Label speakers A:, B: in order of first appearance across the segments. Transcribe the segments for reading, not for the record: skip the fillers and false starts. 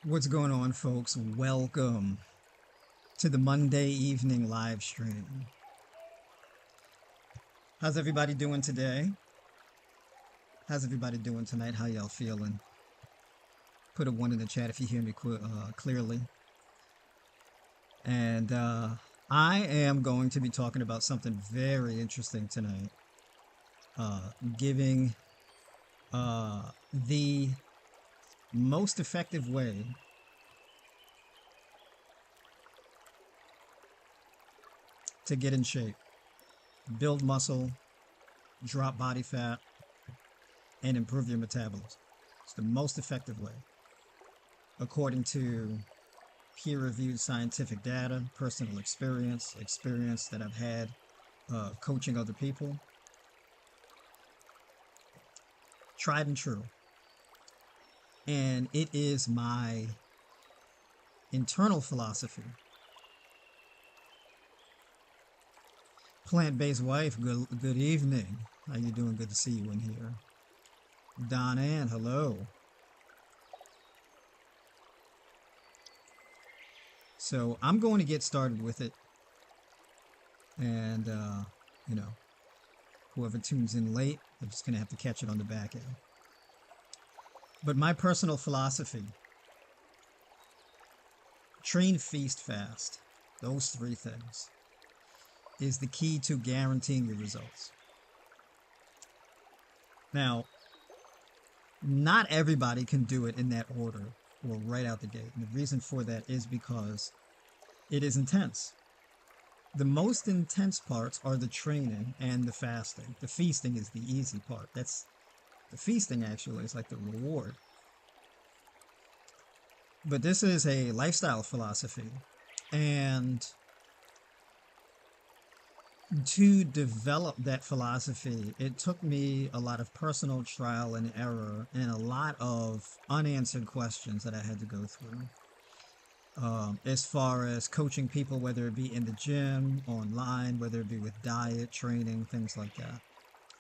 A: What's going on, folks? Welcome to the Monday evening live stream. How's everybody doing today? How's everybody doing tonight? How y'all feeling? Put a 1 in the chat if you hear me clearly. And I am going to be talking about something very interesting tonight. Giving the most effective way to get in shape, build muscle, drop body fat, and improve your metabolism. It's the most effective way, according to peer-reviewed scientific data, personal experience that I've had coaching other people. Tried and true. And it is my internal philosophy. Plant-based wife, good evening. How you doing? Good to see you in here. Don Ann, hello. So I'm going to get started with it. And, whoever tunes in late, I'm just going to have to catch it on the back end. But my personal philosophy, train, feast, fast, those 3 things, is the key to guaranteeing your results. Now, not everybody can do it in that order or right out the gate. And the reason for that is because it is intense. The most intense parts are the training and the fasting. The feasting is the easy part. The feasting actually is like the reward. But this is a lifestyle philosophy. And to develop that philosophy, it took me a lot of personal trial and error and a lot of unanswered questions that I had to go through. As far as coaching people, whether it be in the gym, online, whether it be with diet, training, things like that.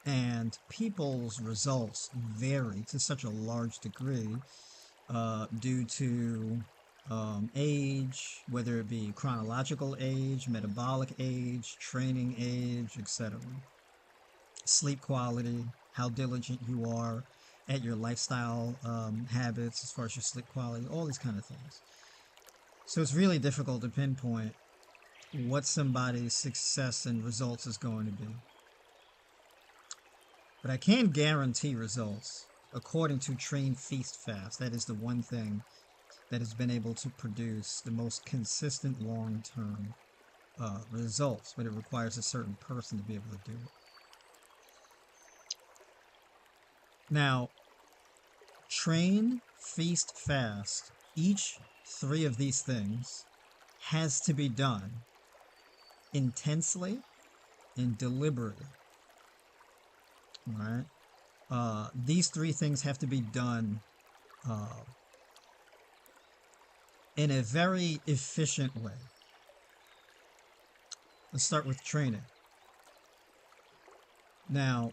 A: And people's results vary to such a large degree due to age, whether it be chronological age, metabolic age, training age, etc. Sleep quality, how diligent you are at your lifestyle habits as far as your sleep quality, all these kind of things. So it's really difficult to pinpoint what somebody's success and results is going to be. But I can guarantee results according to Train Feast Fast. That is the one thing that has been able to produce the most consistent long-term results, but it requires a certain person to be able to do it. Now, Train, Feast, Fast, each three of these things has to be done intensely and deliberately. All right? These three things have to be done in a very efficient way. Let's start with training. Now,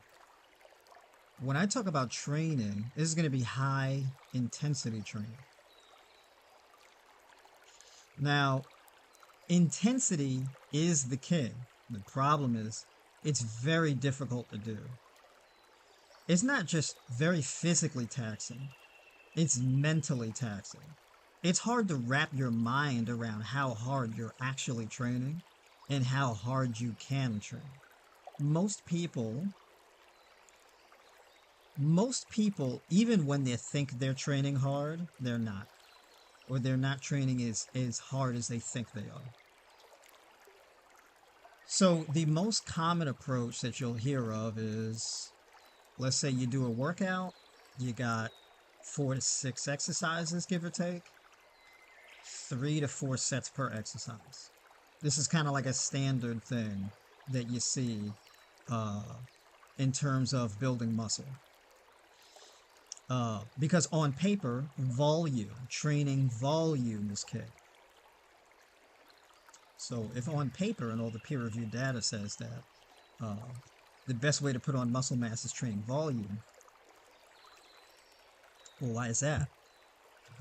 A: when I talk about training, this is going to be high intensity training. Now, intensity is the king. The problem is it's very difficult to do. It's not just very physically taxing, it's mentally taxing. It's hard to wrap your mind around how hard you're actually training and how hard you can train. Most people, even when they think they're training hard, they're not. Or they're not training as hard as they think they are. So the most common approach that you'll hear of is, let's say you do a workout, you got 4 to 6 exercises, give or take, 3 to 4 sets per exercise. This is kind of like a standard thing that you see in terms of building muscle. Because on paper, training volume is king. So if on paper and all the peer-reviewed data says that the best way to put on muscle mass is training volume, well, why is that?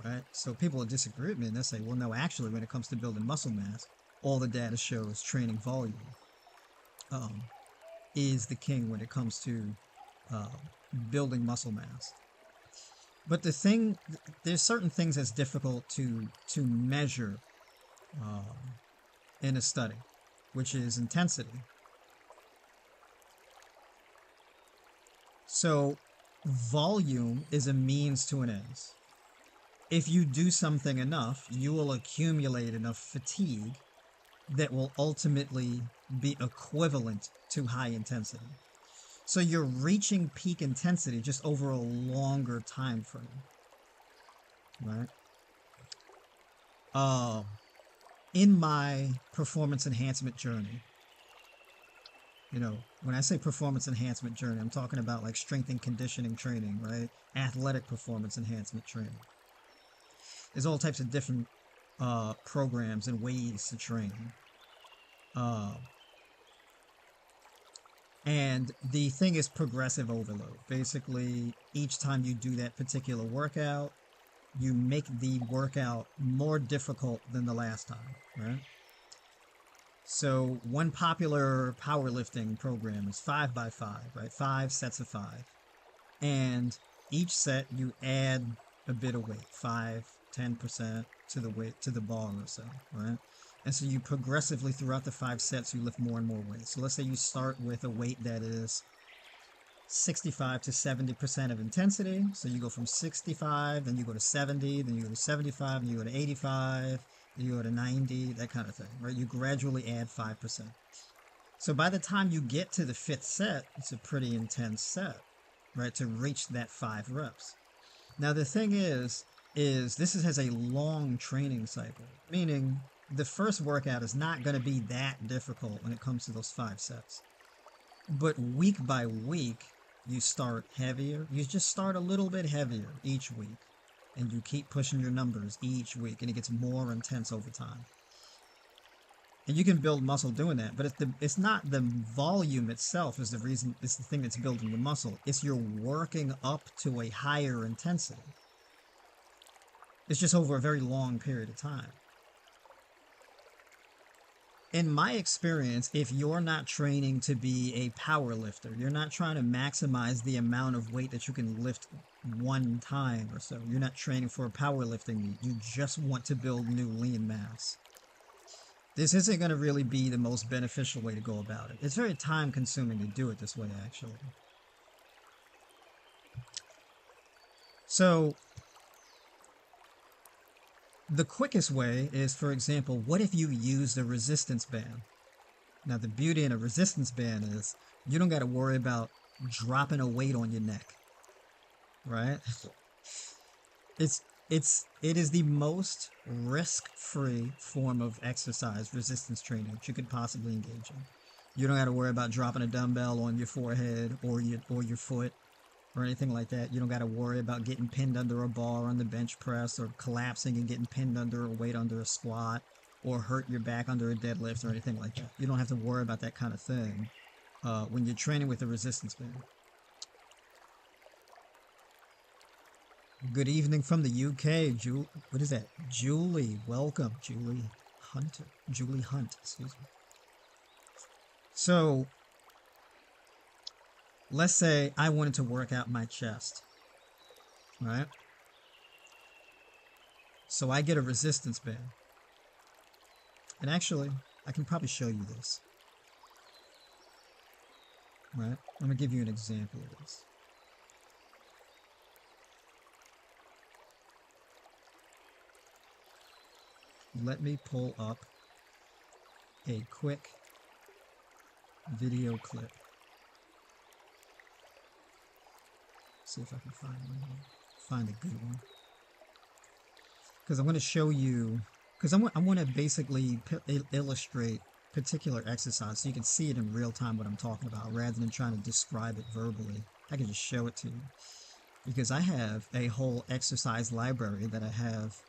A: Right? So people will disagree with me and they'll say, well, no, actually, when it comes to building muscle mass, all the data shows training volume is the king when it comes to building muscle mass. But there's certain things that's difficult to measure in a study, which is intensity. So volume is a means to an end. If you do something enough, you will accumulate enough fatigue that will ultimately be equivalent to high intensity. So you're reaching peak intensity just over a longer time frame, right? In my performance enhancement journey, when I say performance enhancement journey, I'm talking about like strength and conditioning training, right? Athletic performance enhancement training. There's all types of different programs and ways to train. And the thing is progressive overload. Basically, each time you do that particular workout, you make the workout more difficult than the last time, right? So one popular powerlifting program is 5x5, right? 5 sets of 5. And each set you add a bit of weight, 5, 10% to the weight, to the bar or so, right? And so you progressively throughout the 5 sets, you lift more and more weight. So let's say you start with a weight that is 65 to 70% of intensity. So you go from 65, then you go to 70, then you go to 75, then you go to 85, then you go to 90, that kind of thing, right? You gradually add 5%. So by the time you get to the 5th set, it's a pretty intense set, right? To reach that 5 reps. Now the thing is this has a long training cycle, meaning the first workout is not going to be that difficult when it comes to those 5 sets. But week by week, you start heavier. You just start a little bit heavier each week. And you keep pushing your numbers each week. And it gets more intense over time. And you can build muscle doing that. But it's not the volume itself is the reason. It's the thing that's building the muscle. It's you're working up to a higher intensity. It's just over a very long period of time. In my experience, if you're not training to be a power lifter, you're not trying to maximize the amount of weight that you can lift one time or so. You're not training for a powerlifting meet. You just want to build new lean mass. This isn't going to really be the most beneficial way to go about it. It's very time consuming to do it this way, actually. So the quickest way is, for example, what if you used a resistance band? Now, the beauty in a resistance band is you don't got to worry about dropping a weight on your neck, right? It is the most risk-free form of exercise, resistance training, that you could possibly engage in. You don't got to worry about dropping a dumbbell on your forehead or your foot or anything like that. You don't got to worry about getting pinned under a bar on the bench press, or collapsing and getting pinned under a weight under a squat, or hurt your back under a deadlift or anything like that. You don't have to worry about that kind of thing when you're training with a resistance band. Good evening from the UK. What is that? Julie. Welcome, Julie Hunter. Julie Hunt, excuse me. So, let's say I wanted to work out my chest, right? So I get a resistance band. And actually, I can probably show you this. Right? I'm going to give you an example of this. Let me pull up a quick video clip. See if I can find one here. Find a good one. Because I'm going to show you, because I want to basically illustrate particular exercise so you can see it in real time what I'm talking about, rather than trying to describe it verbally. I can just show it to you. Because I have a whole exercise library that I have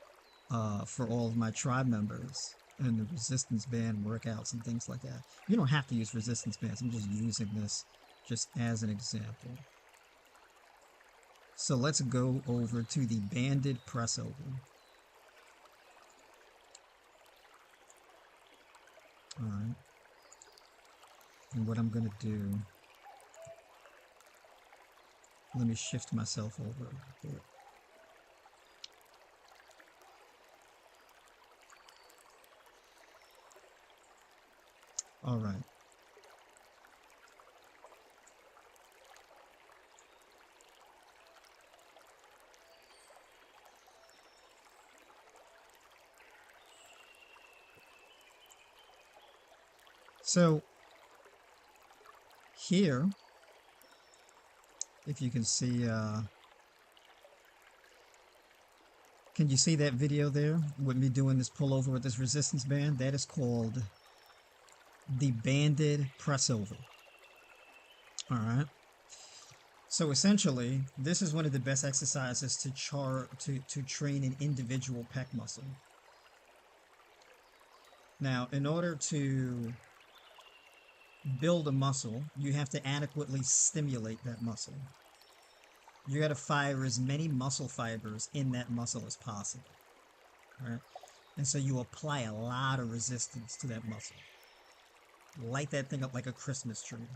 A: for all of my tribe members and the resistance band workouts and things like that. You don't have to use resistance bands. I'm just using this just as an example. So let's go over to the banded press over. Alright. And what I'm going to do, let me shift myself over a bit. Alright. So here, if you can see, can you see that video there with me doing this pullover with this resistance band? That is called the banded press over. All right. So essentially, this is one of the best exercises to train an individual pec muscle. Now, in order to build a muscle, you have to adequately stimulate that muscle. You got to fire as many muscle fibers in that muscle as possible. Right? And so you apply a lot of resistance to that muscle. Light that thing up like a Christmas tree.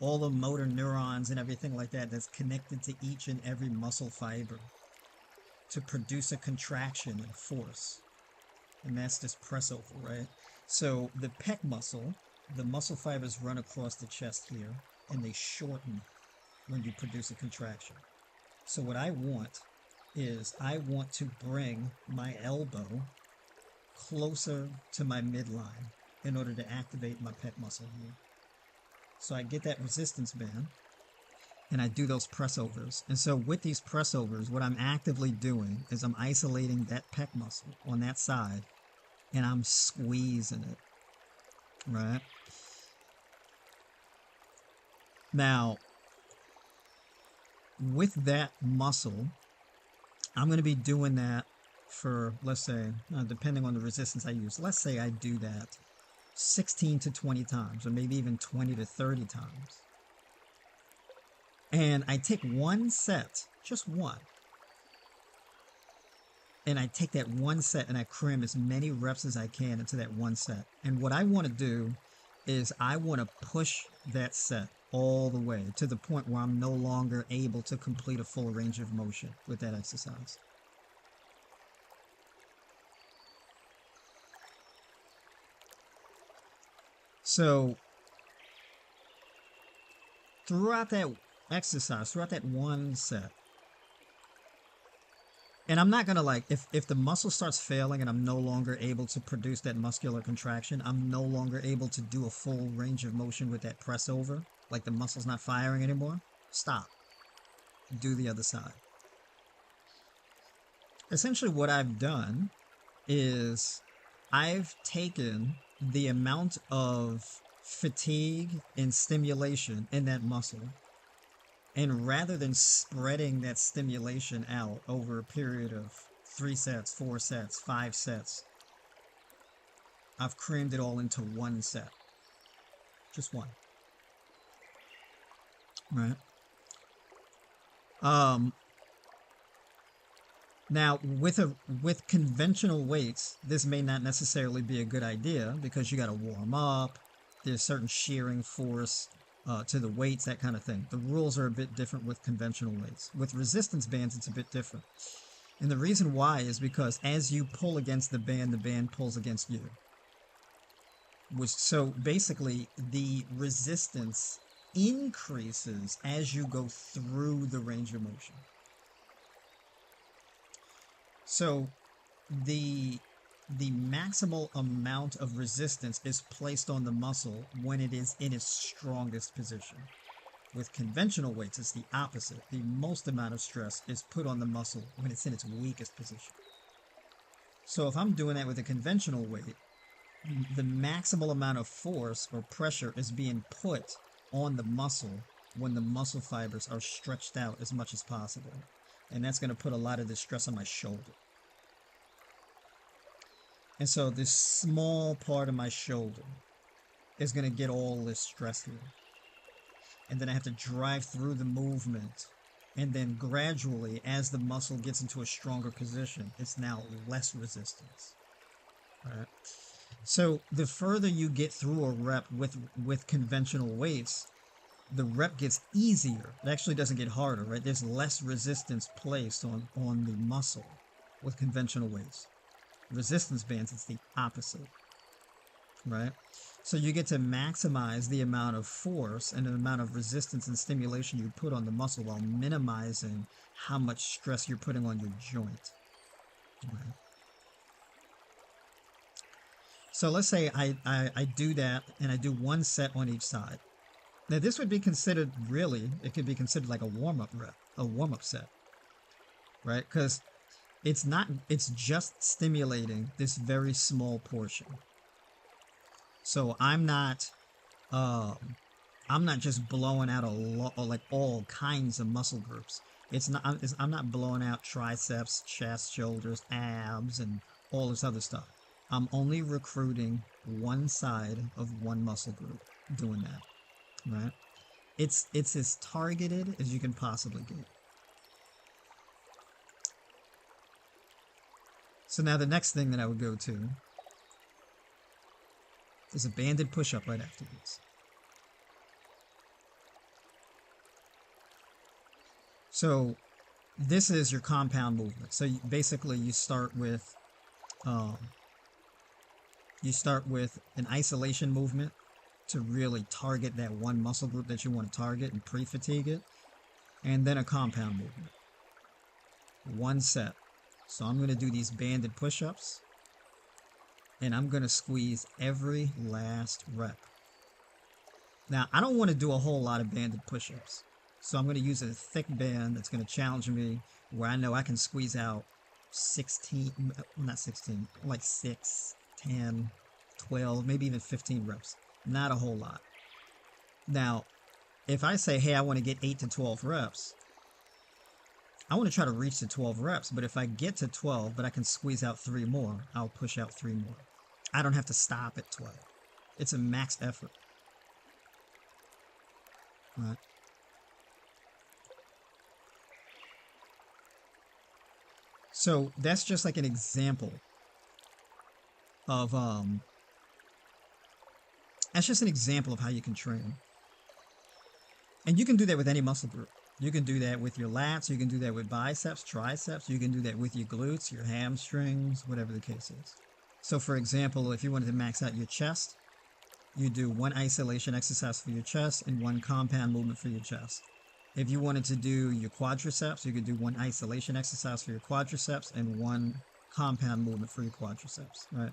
A: All the motor neurons and everything like that that's connected to each and every muscle fiber to produce a contraction and force. And that's this press over, right? So the pec muscle, the muscle fibers run across the chest here, and they shorten when you produce a contraction. So what I want is I want to bring my elbow closer to my midline in order to activate my pec muscle here. So I get that resistance band, and I do those press overs. And so with these press overs, what I'm actively doing is I'm isolating that pec muscle on that side, and I'm squeezing it, right? Now, with that muscle, I'm going to be doing that for, let's say, depending on the resistance I use, let's say I do that 16 to 20 times, or maybe even 20 to 30 times. And I take one set, just one, and I take that one set and I cram as many reps as I can into that one set. And what I want to do is I want to push that set all the way to the point where I'm no longer able to complete a full range of motion with that exercise. So throughout that exercise, throughout that one set, and I'm not gonna like if the muscle starts failing and I'm no longer able to produce that muscular contraction, I'm no longer able to do a full range of motion with that press over, like the muscle's not firing anymore, stop. Do the other side. Essentially what I've done is I've taken the amount of fatigue and stimulation in that muscle, and rather than spreading that stimulation out over a period of 3 sets, 4 sets, 5 sets, I've crammed it all into one set. Just one. Right? Now, with conventional weights, this may not necessarily be a good idea because you got to warm up. There's certain shearing force to the weights, that kind of thing. The rules are a bit different with conventional weights. With resistance bands, it's a bit different. And the reason why is because as you pull against the band pulls against you. So basically, the resistance increases as you go through the range of motion. So the maximal amount of resistance is placed on the muscle when it is in its strongest position. With conventional weights, it's the opposite. The most amount of stress is put on the muscle when it's in its weakest position. So if I'm doing that with a conventional weight, the maximal amount of force or pressure is being put on the muscle when the muscle fibers are stretched out as much as possible. And that's going to put a lot of the stress on my shoulder. And so this small part of my shoulder is going to get all this stress here. And then I have to drive through the movement. And then gradually, as the muscle gets into a stronger position, it's now less resistance. All right. So the further you get through a rep with conventional weights, the rep gets easier. It actually doesn't get harder, right? There's less resistance placed on the muscle with conventional weights. Resistance bands, it's the opposite, right? So you get to maximize the amount of force and the amount of resistance and stimulation you put on the muscle while minimizing how much stress you're putting on your joint. Right? So let's say I do that and I do one set on each side. Now this would be considered, really, it could be considered like a warm-up rep, a warm-up set, right? Because it's just stimulating this very small portion. So I'm not just blowing out like all kinds of muscle groups. I'm not blowing out triceps, chest, shoulders, abs, and all this other stuff. I'm only recruiting one side of one muscle group doing that, right? It's as targeted as you can possibly get. So now the next thing that I would go to is a banded push-up right after this. So this is your compound movement. So basically you start with an isolation movement to really target that one muscle group that you want to target and pre-fatigue it, and then a compound movement. One set. So I'm going to do these banded push-ups, and I'm going to squeeze every last rep. Now, I don't want to do a whole lot of banded push-ups, so I'm going to use a thick band that's going to challenge me where I know I can squeeze out 6, 10, 12, maybe even 15 reps. Not a whole lot. Now, if I say, hey, I want to get 8 to 12 reps, I want to try to reach to 12 reps, but if I get to 12, but I can squeeze out 3 more, I'll push out 3 more. I don't have to stop at 12. It's a max effort. Right? So that's just like an example of that's just an example of how you can train. And you can do that with any muscle group. You can do that with your lats, you can do that with biceps, triceps, you can do that with your glutes, your hamstrings, whatever the case is. So for example, if you wanted to max out your chest, you do one isolation exercise for your chest and one compound movement for your chest. If you wanted to do your quadriceps, you could do one isolation exercise for your quadriceps and one compound movement for your quadriceps, right?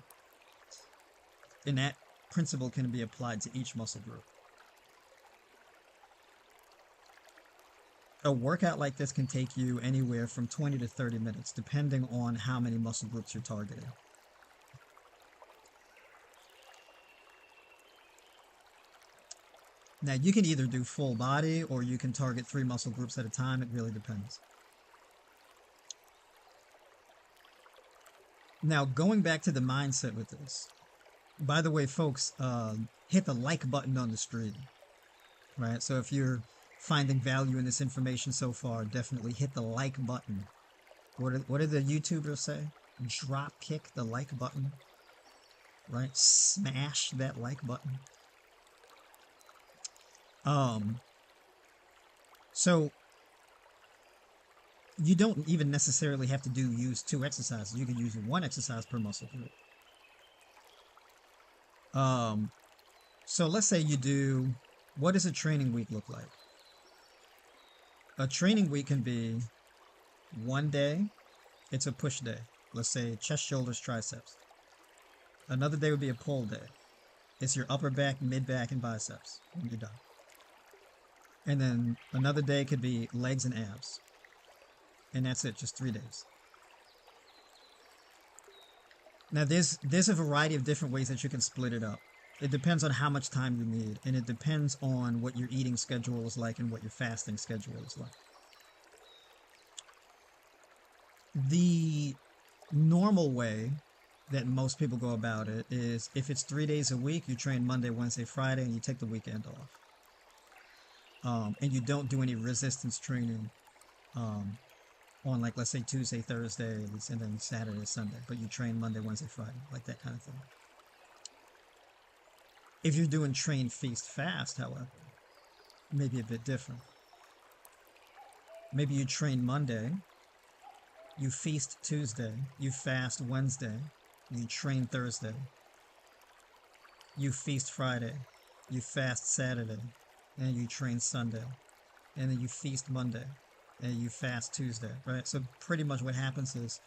A: And that principle can be applied to each muscle group. A workout like this can take you anywhere from 20 to 30 minutes, depending on how many muscle groups you're targeting. Now, you can either do full body or you can target 3 muscle groups at a time. It really depends. Now, going back to the mindset with this, by the way, folks, hit the like button on the stream, right? So if you're finding value in this information so far, definitely hit the like button. What do the YouTubers say? Drop kick the like button, right? Smash that like button. So you don't even necessarily have to use 2 exercises. You can use 1 exercise per muscle group. So let's say you do, what does a training week look like? A training week can be one day, it's a push day. Let's say chest, shoulders, triceps. Another day would be a pull day. It's your upper back, mid back, and biceps when you're done. And then another day could be legs and abs. And that's it, just 3 days. Now there's a variety of different ways that you can split it up. It depends on how much time you need, and it depends on what your eating schedule is like and what your fasting schedule is like. The normal way that most people go about it is if it's 3 days a week, you train Monday, Wednesday, Friday, and you take the weekend off. And you don't do any resistance training on, like, let's say Tuesday, Thursday, and then Saturday, Sunday, but you train Monday, Wednesday, Friday, like that kind of thing. If you're doing train, feast, fast, however, maybe a bit different. Maybe you train Monday, you feast Tuesday, you fast Wednesday, you train Thursday, you feast Friday, you fast Saturday, and you train Sunday, and then you feast Monday, and you fast Tuesday, right? So pretty much what happens is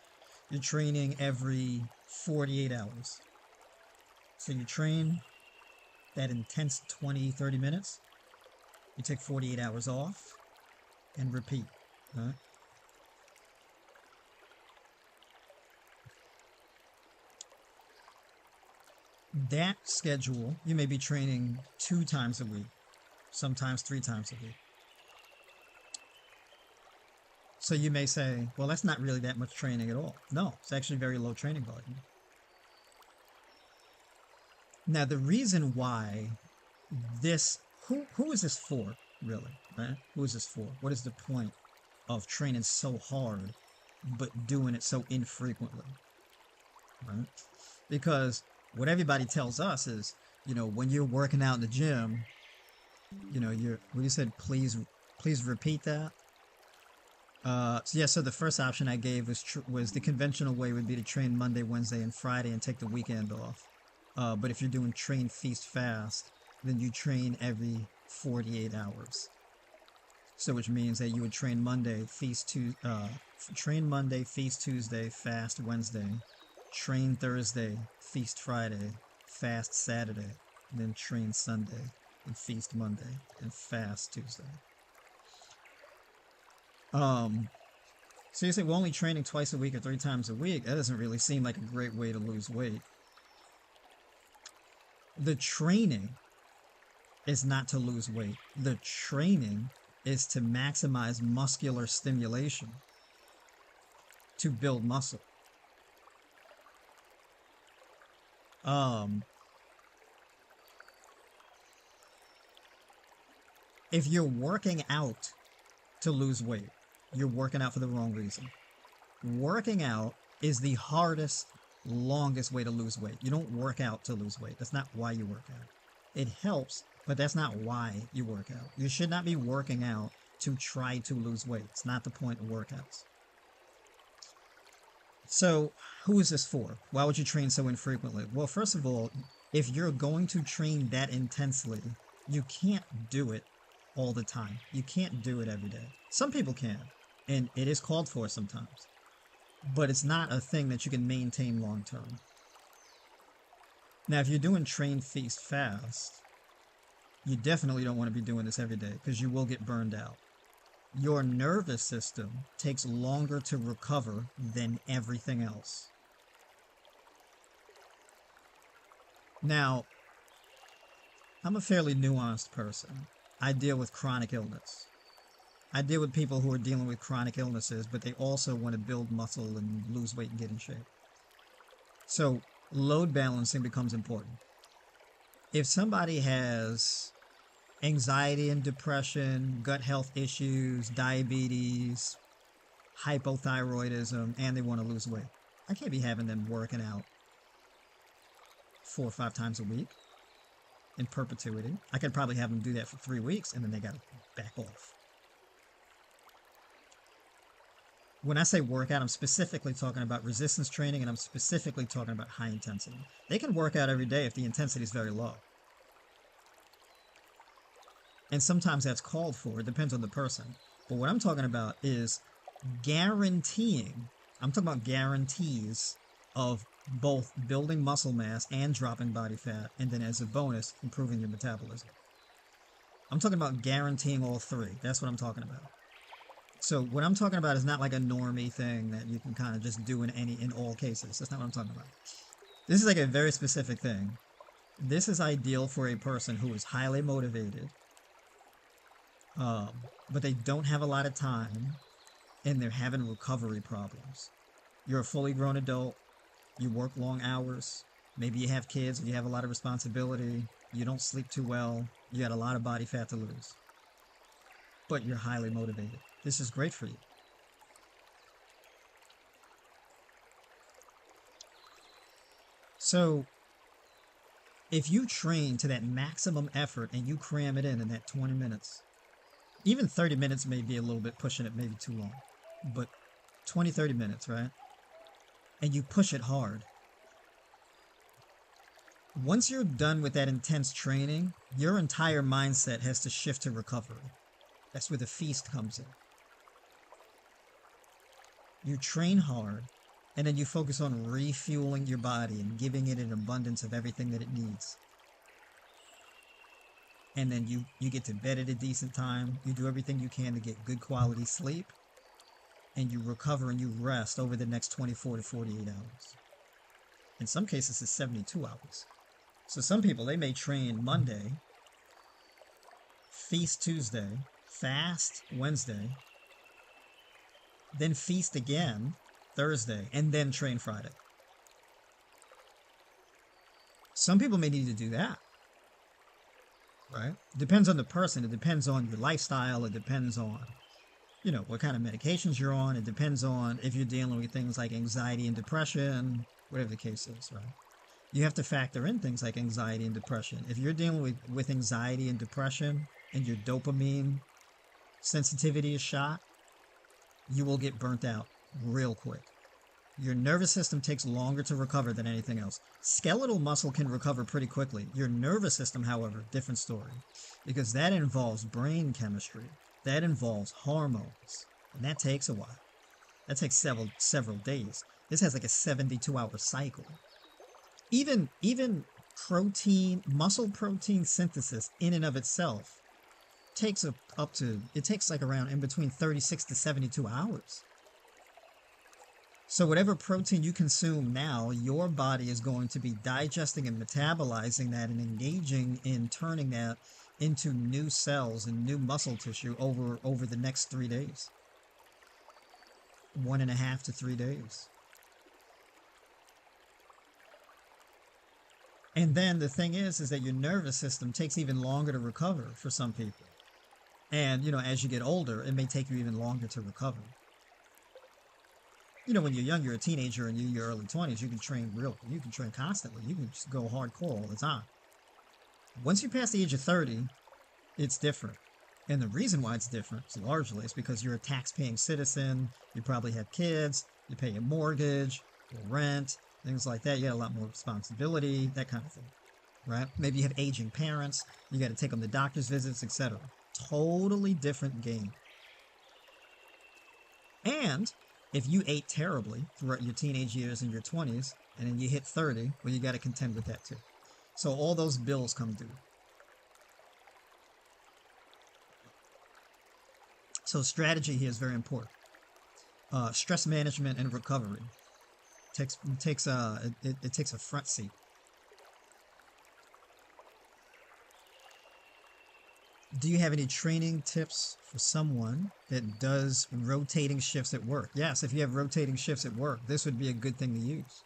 A: you're training every 48 hours. So you train that intense 20, 30 minutes, you take 48 hours off, and repeat, right? That schedule, you may be training 2 times a week, sometimes 3 times a week. So you may say, well, that's not really that much training at all. No, it's actually very low training volume. Now, the reason why this, who is this for, really, right? Who is this for? What is the point of training so hard, but doing it so infrequently, right? Because what everybody tells us is, when you're working out in the gym, when you said, please repeat that. So the first option I gave was the conventional way would be to train Monday, Wednesday, and Friday and take the weekend off. But if you're doing train, feast, fast, then you train every 48 hours. So which means that you would train Monday, feast Tuesday, fast Wednesday, train Thursday, feast Friday, fast Saturday, then train Sunday, and feast Monday, and fast Tuesday. So you say, well, only training twice a week or 3 times a week, that doesn't really seem like a great way to lose weight. The training is not to lose weight. The training is to maximize muscular stimulation to build muscle. If you're working out to lose weight, you're working out for the wrong reason. Working out is the hardest, longest way to lose weight. You don't work out to lose weight. That's not why you work out. It helps, but that's not why you work out. You should not be working out to try to lose weight. It's not the point of workouts. So, who is this for? Why would you train so infrequently? Well, first of all, if you're going to train that intensely, you can't do it all the time. You can't do it every day. Some people can, and it is called for sometimes, but it's not a thing that you can maintain long term. Now, if you're doing train, feast, fast, you definitely don't want to be doing this every day because you will get burned out. Your nervous system takes longer to recover than everything else. Now, I'm a fairly nuanced person. I deal with chronic illness. I deal with people who are dealing with chronic illnesses, but they also want to build muscle and lose weight and get in shape. So, load balancing becomes important. If somebody has anxiety and depression, gut health issues, diabetes, hypothyroidism, and they want to lose weight, I can't be having them working out 4 or 5 times a week in perpetuity. I could probably have them do that for 3 weeks and then they got to back off. When I say workout, I'm specifically talking about resistance training and I'm specifically talking about high intensity. They can work out every day if the intensity is very low. And sometimes that's called for. It depends on the person. But what I'm talking about is guaranteeing, I'm talking about guarantees of both building muscle mass and dropping body fat, and then as a bonus, improving your metabolism. I'm talking about guaranteeing all three. That's what I'm talking about. So what I'm talking about is not like a normie thing that you can kind of just do in all cases. That's not what I'm talking about. This is like a very specific thing. This is ideal for a person who is highly motivated, but they don't have a lot of time and they're having recovery problems. You're a fully grown adult, you work long hours, maybe you have kids, you have a lot of responsibility, you don't sleep too well, you got a lot of body fat to lose, but you're highly motivated. This is great for you. So if you train to that maximum effort and you cram it in that 20 minutes, even 30 minutes may be a little bit pushing it, maybe too long, but 20, 30 minutes, right? And you push it hard. Once you're done with that intense training, your entire mindset has to shift to recovery. That's where the feast comes in. You train hard, and then you focus on refueling your body and giving it an abundance of everything that it needs. And then you get to bed at a decent time, you do everything you can to get good quality sleep, and you recover and you rest over the next 24 to 48 hours. In some cases, it's 72 hours. So some people, they may train Monday, feast Tuesday, fast Wednesday, then feast again Thursday, and then train Friday. Some people may need to do that. Right? It depends on the person. It depends on your lifestyle. It depends on, what kind of medications you're on. It depends on if you're dealing with things like anxiety and depression, whatever the case is, right? You have to factor in things like anxiety and depression. If you're dealing with anxiety and depression and your dopamine sensitivity is shot, you will get burnt out real quick. Your nervous system takes longer to recover than anything else. Skeletal muscle can recover pretty quickly. Your nervous system, however, different story. Because that involves brain chemistry. That involves hormones. And that takes a while. That takes several days. This has like a 72-hour cycle. Even muscle protein synthesis in and of itself takes like around in between 36 to 72 hours. So whatever protein you consume now, your body is going to be digesting and metabolizing that and engaging in turning that into new cells and new muscle tissue over the next 3 days. 1.5 to 3 days. And then the thing is that your nervous system takes even longer to recover for some people. And, as you get older, it may take you even longer to recover. when you're young, you're a teenager and you're in your early 20s, you can train you can train constantly. You can just go hardcore all the time. Once you pass the age of 30, it's different. And the reason why it's different, largely, is because you're a tax-paying citizen. You probably have kids. You pay a mortgage, your rent, things like that. You got a lot more responsibility, that kind of thing, right? Maybe you have aging parents. You got to take them to doctor's visits, etc. Totally different game. And if you ate terribly throughout your teenage years and your 20s, and then you hit 30, well, you got to contend with that too. So all those bills come due. So strategy here is very important. Stress management and recovery takes a front seat. Do you have any training tips for someone that does rotating shifts at work? Yes, if you have rotating shifts at work, this would be a good thing to use.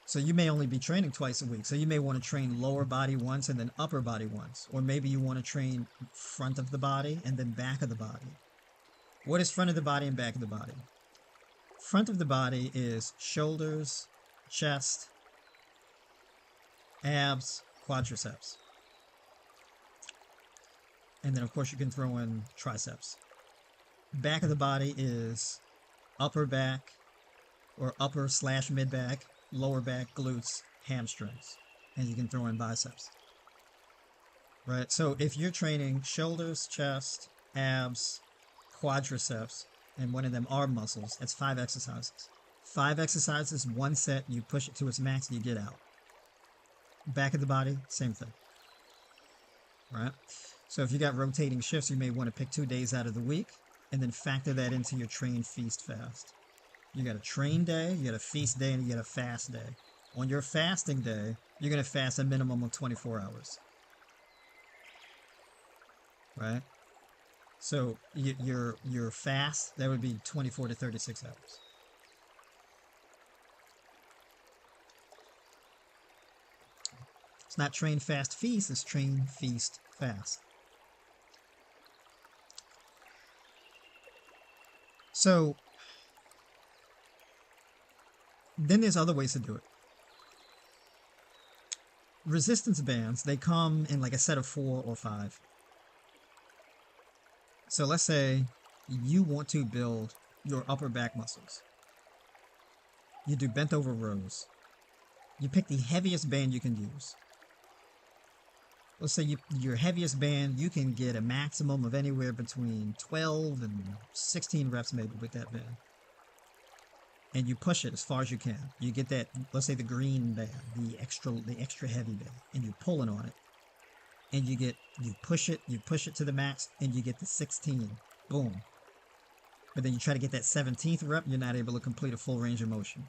A: So you may only be training twice a week. So you may want to train lower body once and then upper body once. Or maybe you want to train front of the body and then back of the body. What is front of the body and back of the body? Front of the body is shoulders, chest, abs, quadriceps. And then, of course, you can throw in triceps. Back of the body is upper back or upper/mid back, lower back, glutes, hamstrings. And you can throw in biceps. Right? So if you're training shoulders, chest, abs, quadriceps, and one of them arm muscles, that's 5 exercises. 5 exercises, 1 set, you push it to its max, you get out. Back of the body, same thing. Right? So if you got rotating shifts, you may want to pick 2 days out of the week and then factor that into your train, feast, fast. You got a train day, you got a feast day, and you got a fast day. On your fasting day, you're going to fast a minimum of 24 hours. Right? So your fast, that would be 24 to 36 hours. It's not train, fast, feast, it's train, feast, fast. So then there's other ways to do it. Resistance bands, they come in like a set of 4 or 5. So let's say you want to build your upper back muscles. You do bent over rows. You pick the heaviest band you can use. Let's say your heaviest band, you can get a maximum of anywhere between 12 and 16 reps maybe with that band. And you push it as far as you can. You get that, let's say the green band, the extra heavy band, and you're pulling on it. And you push it to the max, and you get the 16. Boom. But then you try to get that 17th rep, you're not able to complete a full range of motion.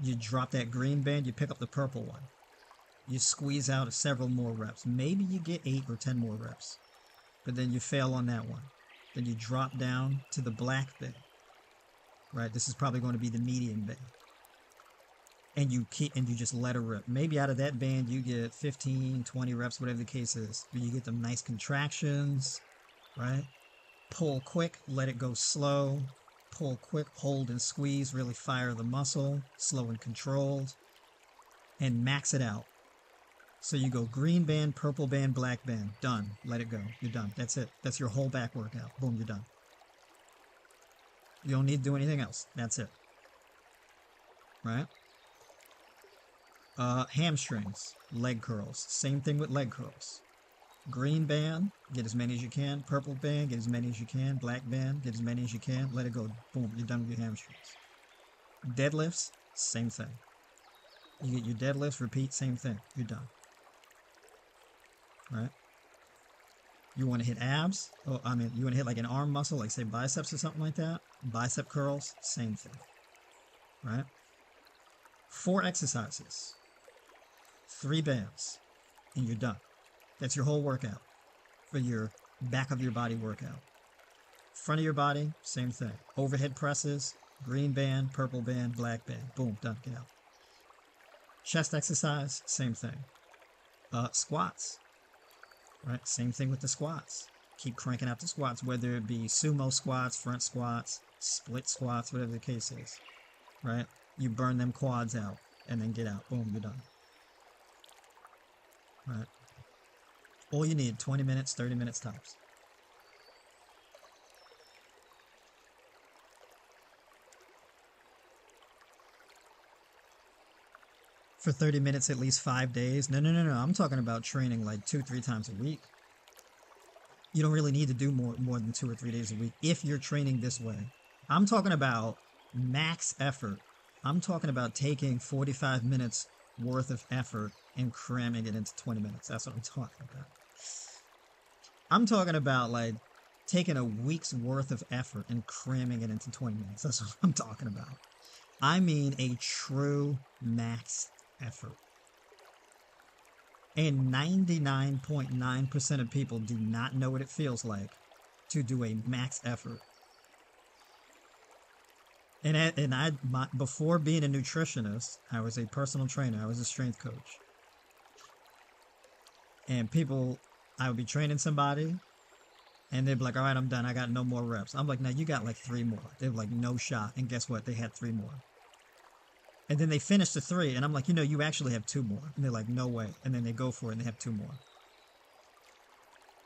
A: You drop that green band, you pick up the purple one. You squeeze out several more reps. Maybe you get 8 or 10 more reps. But then you fail on that one. Then you drop down to the black band. Right? This is probably going to be the medium band. And you just let it rip. Maybe out of that band you get 15, 20 reps, whatever the case is. But you get them nice contractions, right? Pull quick, let it go slow. Pull quick, hold and squeeze, really fire the muscle, slow and controlled, and max it out. So you go green band, purple band, black band, done. Let it go. You're done. That's it. That's your whole back workout. Boom, you're done. You don't need to do anything else. That's it. Right? Hamstrings, leg curls. Same thing with leg curls. Green band, get as many as you can. Purple band, get as many as you can. Black band, get as many as you can. Let it go. Boom, you're done with your hamstrings. Deadlifts, same thing. You get your deadlifts, repeat, same thing. You're done. Right? You want to hit abs? You want to hit like an arm muscle, like say biceps or something like that. Bicep curls, same thing. Right? 4 exercises. 3 bands. And you're done. That's your whole workout for your back of your body workout. Front of your body, same thing. Overhead presses, green band, purple band, black band. Boom, done, get out. Chest exercise, same thing. Squats. Right, same thing with the squats. Keep cranking out the squats, whether it be sumo squats, front squats, split squats, whatever the case is, right? You burn them quads out and then get out. Boom, you're done. Right? All you need, 20 minutes, 30 minutes tops. For 30 minutes at least 5 days. No, no, no, no. I'm talking about training like 2, 3 times a week. You don't really need to do more than 2 or 3 days a week if you're training this way. I'm talking about max effort. I'm talking about taking 45 minutes worth of effort and cramming it into 20 minutes. That's what I'm talking about. I'm talking about like taking a week's worth of effort and cramming it into 20 minutes. That's what I'm talking about. I mean a true max effort. And 99.9% of people do not know what it feels like to do a max effort. Before being a nutritionist, I was a personal trainer. I was a strength coach. And I would be training somebody, and they'd be like, all right, I'm done. I got no more reps. I'm like, no, you got like 3 more. They're like, no shot. And guess what? They had 3 more. And then they finish the 3, and I'm like, you actually have 2 more. And they're like, no way. And then they go for it, and they have 2 more.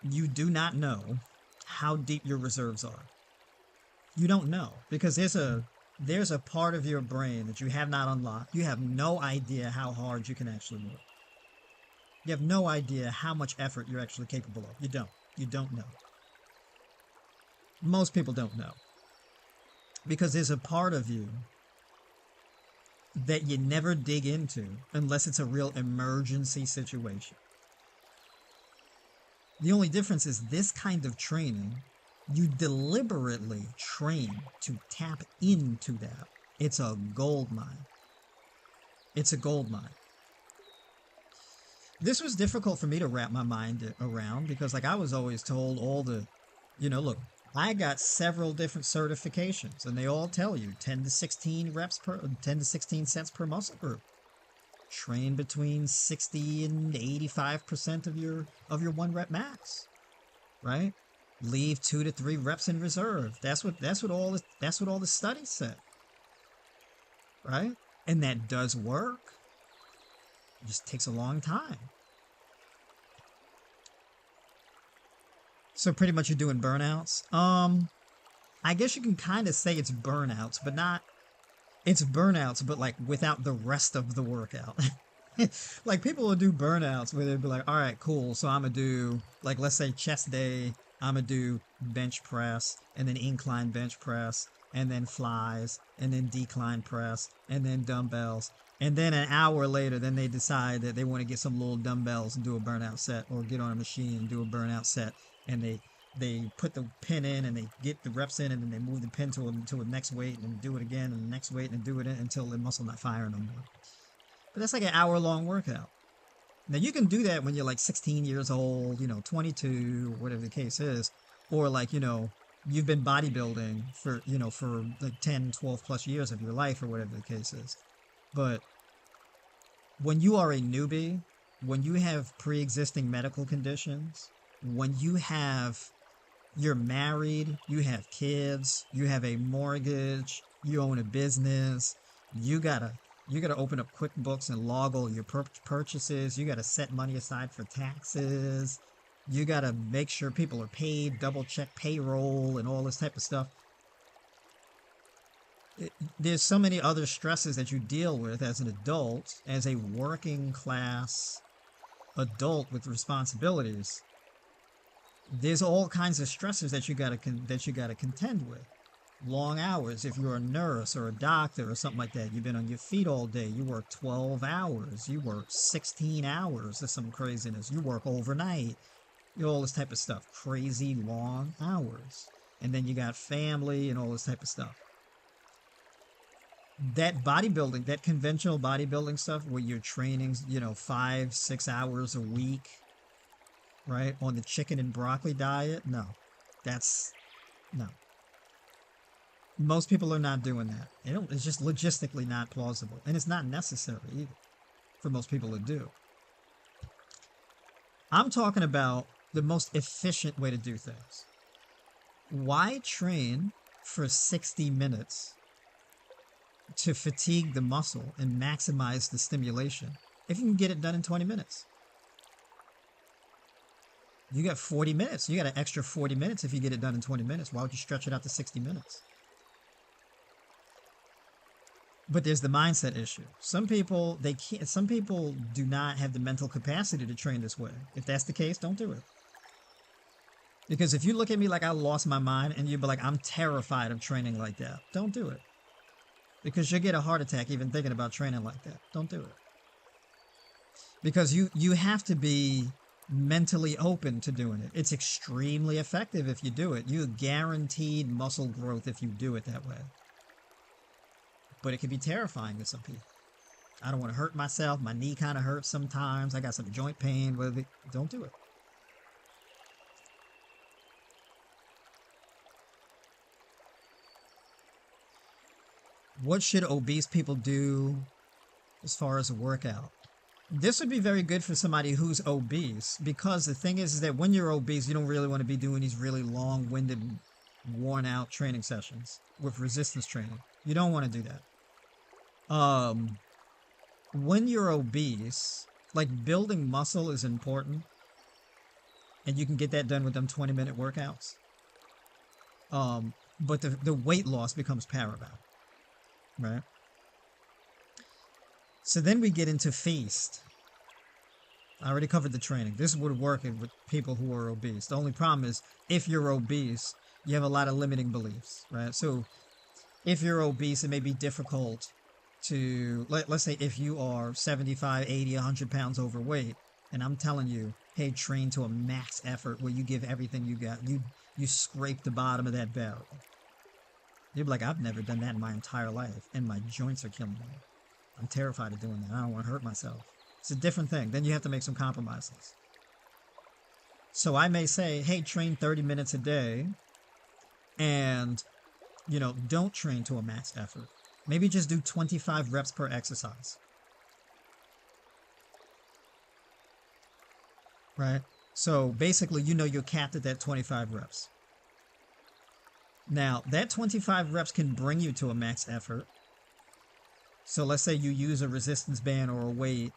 A: You do not know how deep your reserves are. You don't know, because there's a part of your brain that you have not unlocked. You have no idea how hard you can actually work. You have no idea how much effort you're actually capable of. You don't. You don't know. Most people don't know. Because there's a part of you that you never dig into unless it's a real emergency situation. The only difference is this kind of training, you deliberately train to tap into that. It's a gold mine. It's a gold mine. This was difficult for me to wrap my mind around because I was always told look, I got several different certifications and they all tell you 10 to 16 sets per muscle group. Train between 60 and 85% of your 1 rep max, right? Leave 2 to 3 reps in reserve. That's what all the studies said, right? And that does work. It just takes a long time. So pretty much you're doing burnouts. I guess you can kind of say it's burnouts, but not. It's burnouts, but like without the rest of the workout. Like people will do burnouts where they'd be like, all right, cool. So I'm gonna do like, let's say chest day. I'm gonna do bench press and then incline bench press and then flies and then decline press and then dumbbells. And then an hour later, then they decide that they want to get some little dumbbells and do a burnout set, or get on a machine and do a burnout set. And they put the pin in and they get the reps in, and then they move the pin to a next weight and do it again and the next weight and do it until the muscle not firing no more. But that's like an hour-long workout. Now you can do that when you're like 16 years old, 22, or whatever the case is, or like, you've been bodybuilding for like 10, 12 plus years of your life, or whatever the case is. But when you are a newbie, when you have pre-existing medical conditions, when you're married, you have kids, you have a mortgage, you own a business, you gotta open up QuickBooks and log all your purchases, you gotta set money aside for taxes, you gotta make sure people are paid, double check payroll and all this type of stuff. There's so many other stresses that you deal with as an adult, as a working class adult with responsibilities. There's all kinds of stressors that you gotta contend with. Long hours. If you're a nurse or a doctor or something like that, you've been on your feet all day. You work 12 hours. You work 16 hours. That's some craziness. You work overnight. All this type of stuff. Crazy long hours. And then you got family and all this type of stuff. That bodybuilding, that conventional bodybuilding stuff where you're training, 5-6 hours a week, right, on the chicken and broccoli diet, no. Most people are not doing that. It's just logistically not plausible. And it's not necessary either for most people to do. I'm talking about the most efficient way to do things. Why train for 60 minutes to fatigue the muscle and maximize the stimulation if you can get it done in 20 minutes? You got 40 minutes. You got an extra 40 minutes if you get it done in 20 minutes. Why would you stretch it out to 60 minutes? But there's the mindset issue. Some people, they can't, some people do not have the mental capacity to train this way. If that's the case, don't do it. Because if you look at me like I lost my mind and you'd be like, I'm terrified of training like that, don't do it. Because you'll get a heart attack even thinking about training like that. Don't do it. Because you have to be mentally open to doing it. It's extremely effective if you do it. You're guaranteed muscle growth if you do it that way. But it can be terrifying to some people. I don't want to hurt myself. My knee kind of hurts sometimes. I got some joint pain. Don't do it. What should obese people do as far as a workout? This would be very good for somebody who's obese, because the thing is that when you're obese, you don't really want to be doing these really long-winded, worn-out training sessions with resistance training. You don't want to do that. When you're obese, like, building muscle is important, and you can get that done with them 20-minute workouts. But the weight loss becomes paramount, right? So then we get into feast. I already covered the training. This would work with people who are obese. The only problem is, if you're obese, you have a lot of limiting beliefs, right? So if you're obese, it may be difficult to, let's say if you are 75, 80, 100 pounds overweight, and I'm telling you, hey, train to a max effort where you give everything you got. You scrape the bottom of that barrel. You'd be like, I've never done that in my entire life, and my joints are killing me. I'm terrified of doing that. I don't want to hurt myself. It's a different thing. Then you have to make some compromises. So I may say, hey, train 30 minutes a day, and, don't train to a max effort. Maybe just do 25 reps per exercise. Right? So basically, you're capped at that 25 reps. Now, that 25 reps can bring you to a max effort. So let's say you use a resistance band or a weight,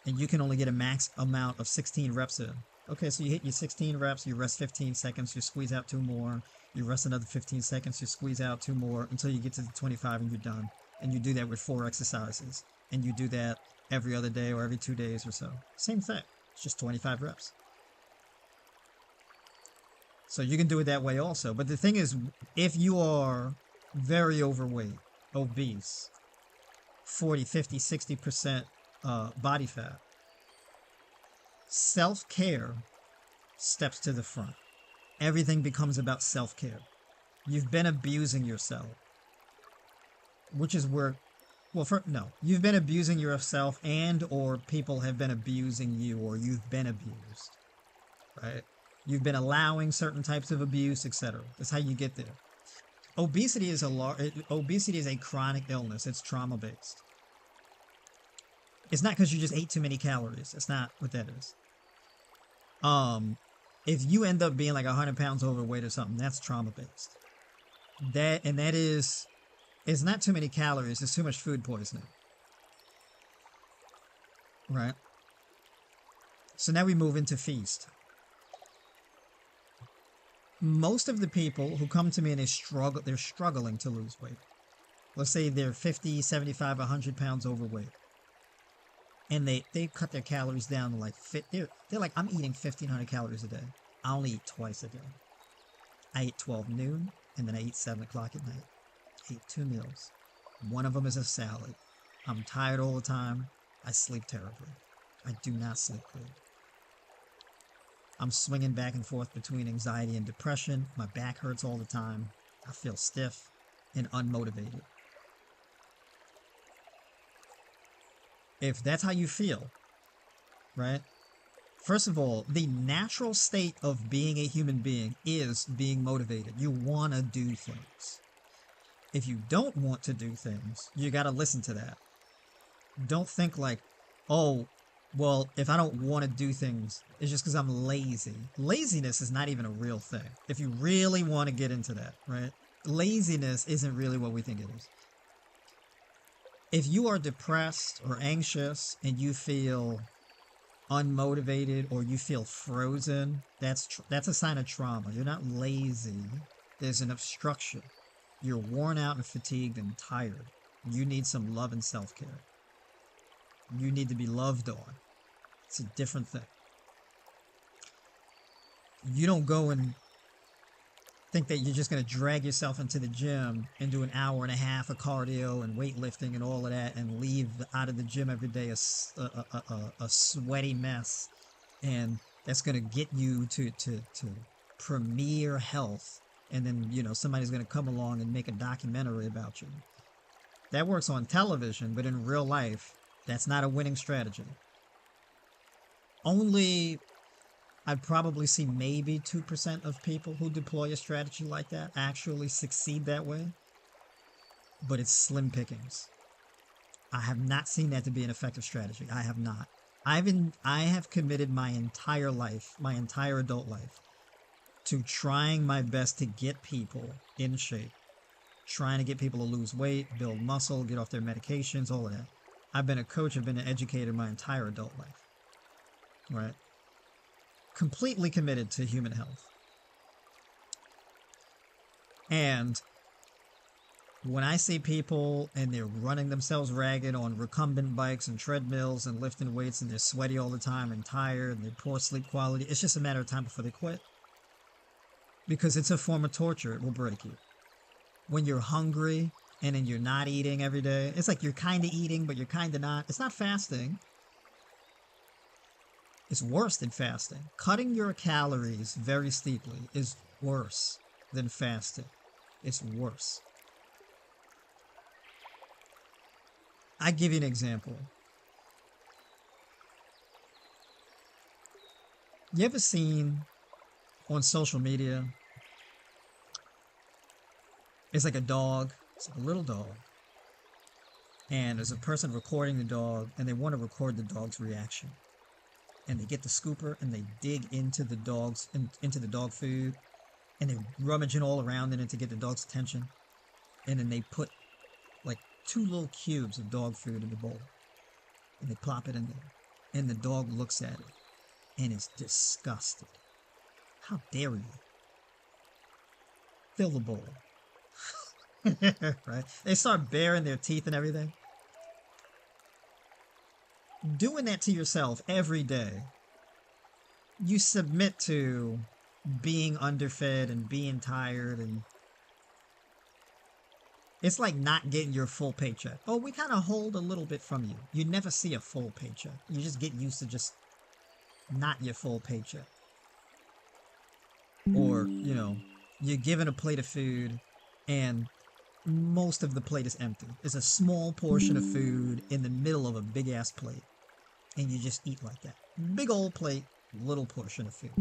A: and you can only get a max amount of 16 reps in. Okay, so you hit your 16 reps, you rest 15 seconds, you squeeze out 2 more, you rest another 15 seconds, you squeeze out 2 more until you get to the 25 and you're done. And you do that with 4 exercises. And you do that every other day or every 2 days or so. Same thing. It's just 25 reps. So you can do it that way also. But the thing is, if you are very overweight, obese, 40, 50, 60% body fat, self-care steps to the front. Everything becomes about self-care. You've been abusing yourself, which is where, you've been abusing yourself, and or people have been abusing you, or you've been abused, right? You've been allowing certain types of abuse, etc. That's how you get there. Obesity is a chronic illness. It's trauma-based. It's not because you just ate too many calories. It's not what that is. If you end up being like 100 pounds overweight or something, that's trauma-based. It's not too many calories. It's too much food poisoning. Right? So now we move into feast. Most of the people who come to me and they're struggling to lose weight. Let's say they're 50, 75, 100 pounds overweight. And they cut their calories down to like, they're like, I'm eating 1,500 calories a day. I only eat twice a day. I eat 12 noon, and then I eat 7 o'clock at night. I eat 2 meals. One of them is a salad. I'm tired all the time. I sleep terribly. I do not sleep good. I'm swinging back and forth between anxiety and depression. My back hurts all the time. I feel stiff and unmotivated. If that's how you feel, right? First of all, the natural state of being a human being is being motivated. You want to do things. If you don't want to do things, you got to listen to that. Don't think like, oh, well, if I don't want to do things, it's just because I'm lazy. Laziness is not even a real thing. If you really want to get into that, right? Laziness isn't really what we think it is. If you are depressed or anxious and you feel unmotivated or you feel frozen, that's a sign of trauma. You're not lazy. There's an obstruction. You're worn out and fatigued and tired. You need some love and self-care. You need to be loved on. It's a different thing. You don't go and think that you're just going to drag yourself into the gym and do an hour and a half of cardio and weightlifting and all of that and leave out of the gym every day a sweaty mess. And that's going to get you to premier health. And then, somebody's going to come along and make a documentary about you. That works on television, but in real life, that's not a winning strategy. I'd probably see maybe 2% of people who deploy a strategy like that actually succeed that way. But it's slim pickings. I have not seen that to be an effective strategy. I have not. I have committed my entire life, my entire adult life, to trying my best to get people in shape. Trying to get people to lose weight, build muscle, get off their medications, all of that. I've been a coach, I've been an educator my entire adult life. Right? Completely committed to human health. And when I see people and they're running themselves ragged on recumbent bikes and treadmills and lifting weights and they're sweaty all the time and tired and they poor sleep quality, it's just a matter of time before they quit. Because it's a form of torture. It will break you. When you're hungry and then you're not eating every day, it's like you're kind of eating, but you're kind of not. It's not fasting. It's worse than fasting. Cutting your calories very steeply is worse than fasting. It's worse. I give you an example. You ever seen on social media, it's like a dog, it's like a little dog, and there's a person recording the dog, and they want to record the dog's reaction. And they get the scooper and they dig into the dog food, and they're rummaging all around in it to get the dog's attention. And then they put like 2 little cubes of dog food in the bowl, and they plop it in there. And the dog looks at it and is disgusted. How dare you? Fill the bowl. Right? They start baring their teeth and everything. Doing that to yourself every day, you submit to being underfed and being tired, and it's like not getting your full paycheck. Oh, we kind of hold a little bit from you. You never see a full paycheck. You just get used to just not your full paycheck. Or, you're given a plate of food and most of the plate is empty. There's a small portion of food in the middle of a big ass plate. And you just eat like that. Big old plate, little portion of food.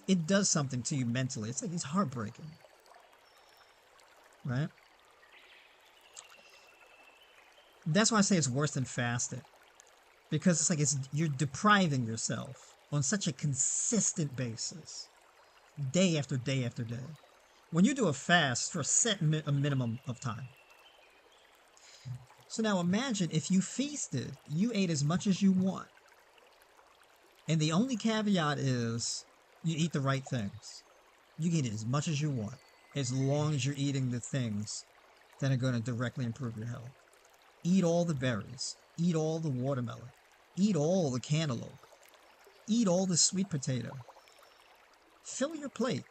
A: It does something to you mentally. It's heartbreaking. Right? That's why I say it's worse than fasting. Because it's like you're depriving yourself on such a consistent basis. Day after day after day. When you do a fast for a minimum of time. So now imagine if you feasted, you ate as much as you want. And the only caveat is you eat the right things. You can eat as much as you want, as long as you're eating the things that are going to directly improve your health. Eat all the berries. Eat all the watermelon. Eat all the cantaloupe. Eat all the sweet potato. Fill your plate.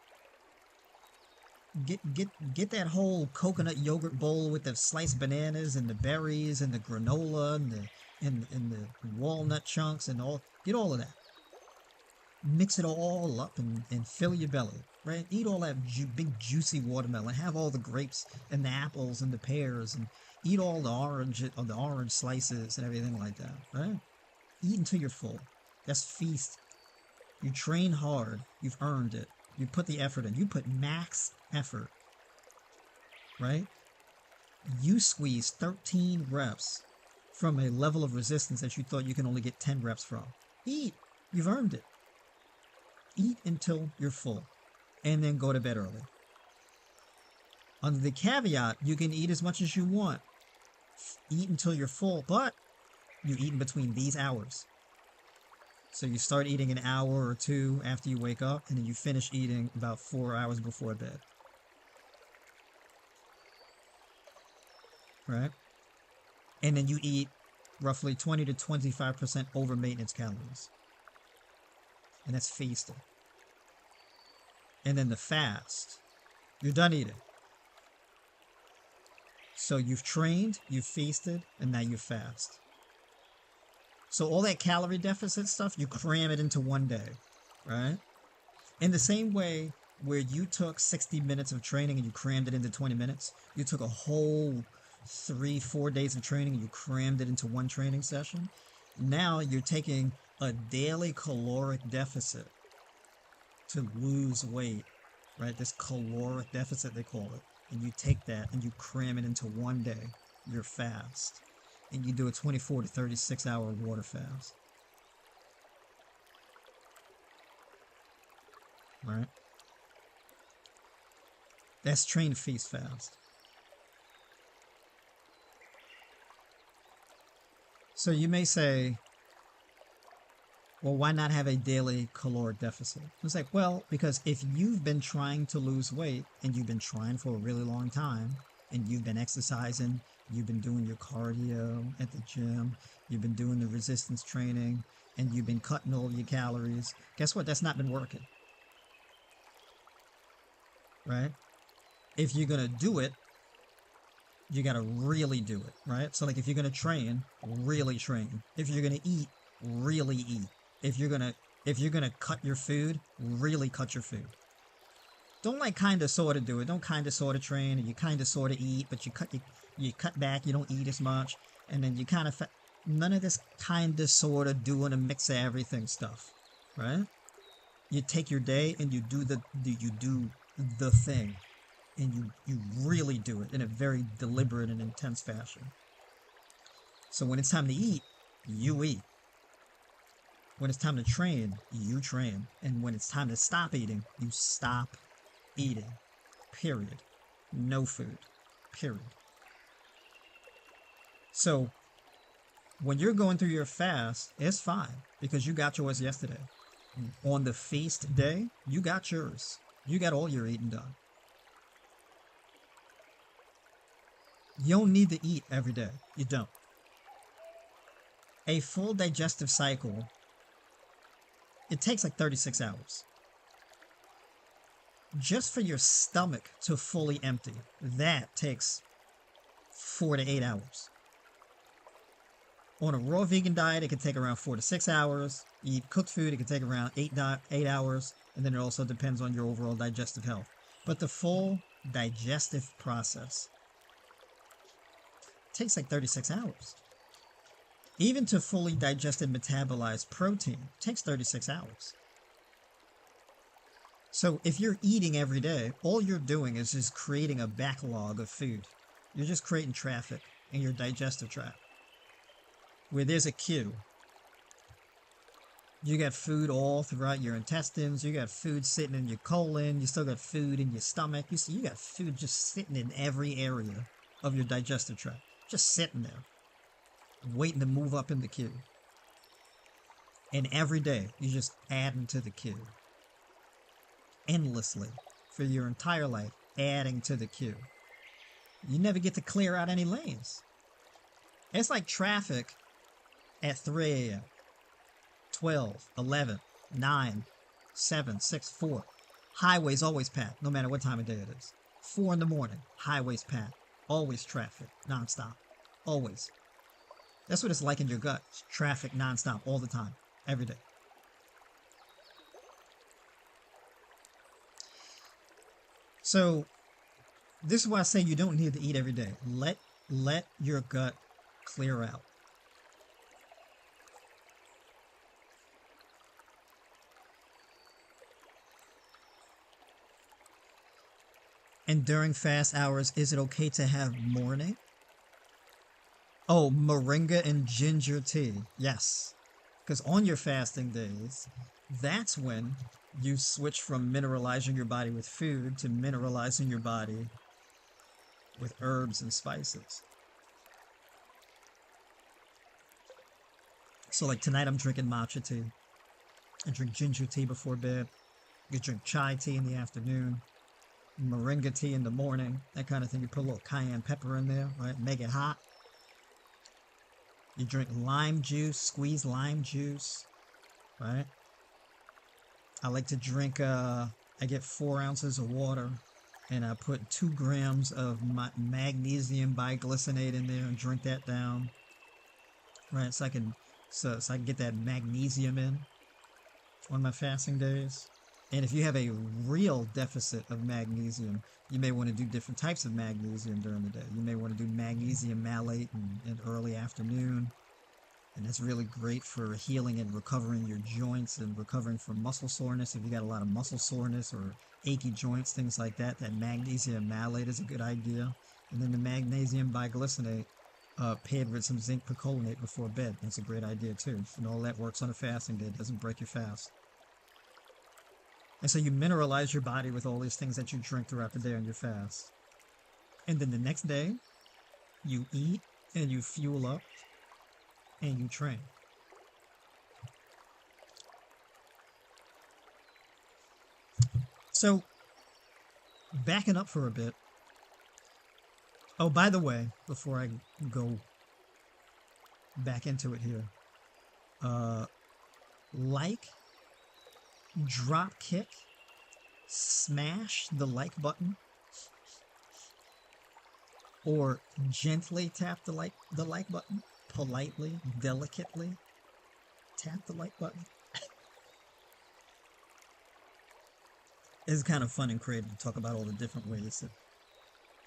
A: Get that whole coconut yogurt bowl with the sliced bananas and the berries and the granola and the walnut chunks and all. Get all of that. Mix it all up and fill your belly, right? Eat all that big juicy watermelon. Have all the grapes and the apples and the pears, and eat all the orange slices and everything like that, right? Eat until you're full. That's feast. You train hard. You've earned it. You put the effort in. You put max effort, right? You squeeze 13 reps from a level of resistance that you thought you can only get 10 reps from. Eat. You've earned it. Eat until you're full, and then go to bed early. Under the caveat, you can eat as much as you want, eat until you're full, but you eat in between these hours. So you start eating an hour or two after you wake up, and then you finish eating about 4 hours before bed. Right? And then you eat roughly 20 to 25% over maintenance calories. And that's feasting. And then the fast, you're done eating. So you've trained, you've feasted, and now you fast. So all that calorie deficit stuff, you cram it into one day, right? In the same way where you took 60 minutes of training and you crammed it into 20 minutes, you took a whole 3-4 days of training and you crammed it into one training session. Now you're taking a daily caloric deficit to lose weight, right? This caloric deficit, they call it. And you take that and you cram it into one day, your fast. And you do a 24 to 36 hour water fast. Right? That's train, feast, fast. So you may say, well, why not have a daily caloric deficit? It's like, well, because if you've been trying to lose weight and you've been trying for a really long time and you've been exercising, you've been doing your cardio at the gym, you've been doing the resistance training, and you've been cutting all your calories, guess what? That's not been working. Right? If you're going to do it, you got to really do it, right? So like if you're going to train, really train. If you're going to eat, really eat. If you're going to cut your food, really cut your food. Don't like kind of sort of do it. Don't kind of sort of train, and you kind of sort of eat, but you cut back, you don't eat as much, and then you kind of none of this kind of sort of doing a mix of everything stuff, right? You take your day and you do the thing, and you really do it in a very deliberate and intense fashion. So when it's time to eat, you eat. When it's time to train, you train. And when it's time to stop eating, you stop eating. Period. No food. Period. So when you're going through your fast, it's fine because you got yours yesterday. On the feast day, you got yours. You got all your eating done. You don't need to eat every day. You don't. A full digestive cycle, it takes like 36 hours. Just for your stomach to fully empty, that takes 4 to 8 hours. On a raw vegan diet, it can take around 4 to 6 hours. You eat cooked food, it can take around 8 hours. And then it also depends on your overall digestive health. But the full digestive process takes like 36 hours. Even to fully digest and metabolize protein takes 36 hours. So if you're eating every day, all you're doing is just creating a backlog of food. You're just creating traffic in your digestive tract. Where there's a queue. You got food all throughout your intestines. You got food sitting in your colon. You still got food in your stomach. You got food just sitting in every area of your digestive tract. Just sitting there, waiting to move up in the queue. And every day, you're just adding to the queue. Endlessly, for your entire life, adding to the queue. You never get to clear out any lanes. It's like traffic at 3 a.m., 12, 11, 9, 7, 6, 4. Highways always packed, no matter what time of day it is. 4 in the morning, highways packed. Always traffic, nonstop. Always. That's what it's like in your gut. It's traffic nonstop, all the time, every day. So, this is why I say you don't need to eat every day. Let your gut clear out. And during fast hours, is it okay to have morning? Oh, moringa and ginger tea. Yes. Because on your fasting days, that's when you switch from mineralizing your body with food to mineralizing your body with herbs and spices. So like tonight I'm drinking matcha tea. I drink ginger tea before bed. You drink chai tea in the afternoon, moringa tea in the morning, that kind of thing. You put a little cayenne pepper in there, right? Make it hot. You drink lime juice, squeeze lime juice, right? I like to drink, I get 4 ounces of water and I put 2 grams of magnesium biglycinate in there and drink that down, right? So I can get that magnesium in on my fasting days. And if you have a real deficit of magnesium, you may want to do different types of magnesium during the day. You may want to do magnesium malate in early afternoon. And that's really great for healing and recovering your joints and recovering from muscle soreness. If you got a lot of muscle soreness or achy joints, things like that, that magnesium malate is a good idea. And then the magnesium biglycinate paired with some zinc picolinate before bed. That's a great idea too. And all that works on a fasting day. It doesn't break your fast. And so you mineralize your body with all these things that you drink throughout the day on your fast. And then the next day, you eat and you fuel up and you train. So, backing up for a bit. Oh, by the way, before I go back into it here, drop kick, smash the like button, or gently tap the like button, politely, delicately tap the like button. It's kind of fun and creative to talk about all the different ways of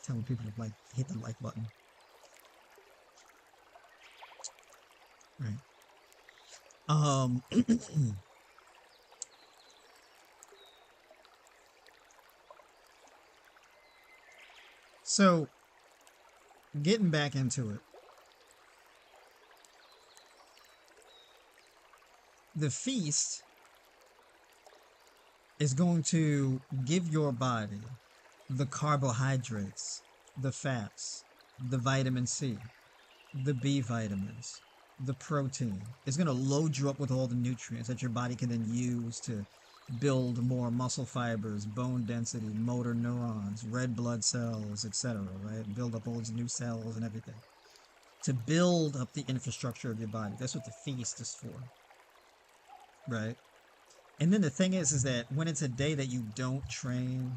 A: telling people to hit the like button. Right. So, getting back into it, the feast is going to give your body the carbohydrates, the fats, the vitamin C, the B vitamins, the protein. It's going to load you up with all the nutrients that your body can then use to build more muscle fibers, bone density, motor neurons, red blood cells, etc., right? Build up all these new cells and everything. To build up the infrastructure of your body. That's what the feast is for, right? And then the thing is that when it's a day that you don't train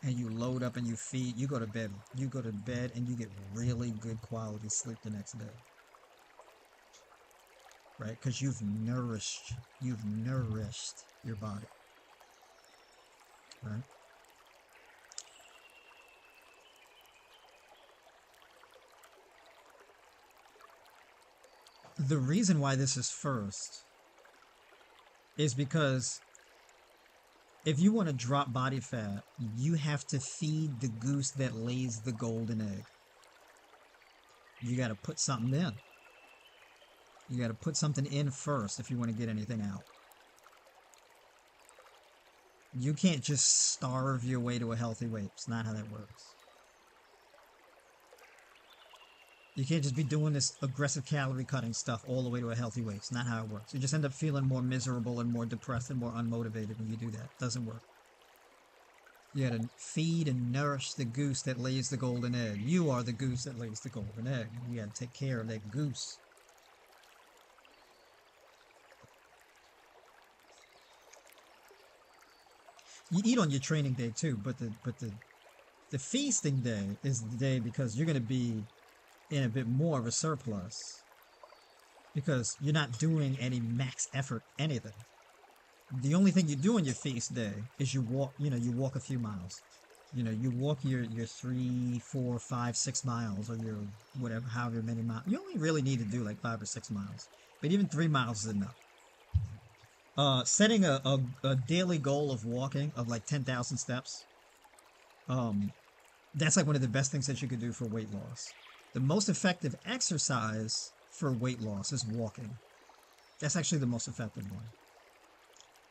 A: and you load up and you feed, you go to bed. You go to bed and you get really good quality sleep the next day. Right? Because you've nourished your body. Right? The reason why this is first is because if you want to drop body fat, you have to feed the goose that lays the golden egg. You got to put something in. You got to put something in first if you want to get anything out. You can't just starve your way to a healthy weight. It's not how that works. You can't just be doing this aggressive calorie cutting stuff all the way to a healthy weight. It's not how it works. You just end up feeling more miserable and more depressed and more unmotivated when you do that. It doesn't work. You gotta feed and nourish the goose that lays the golden egg. You are the goose that lays the golden egg. You gotta take care of that goose. You eat on your training day too, but the feasting day is the day because you're gonna be in a bit more of a surplus because you're not doing any max effort anything. The only thing you do on your feast day is you walk a few miles. You walk your 3, 4, 5, 6 miles or your whatever, however many miles. You only really need to do like 5 or 6 miles, but even 3 miles is enough. Setting a daily goal of walking of like 10,000 steps, that's like one of the best things that you could do for weight loss. The most effective exercise for weight loss is walking. That's actually the most effective one.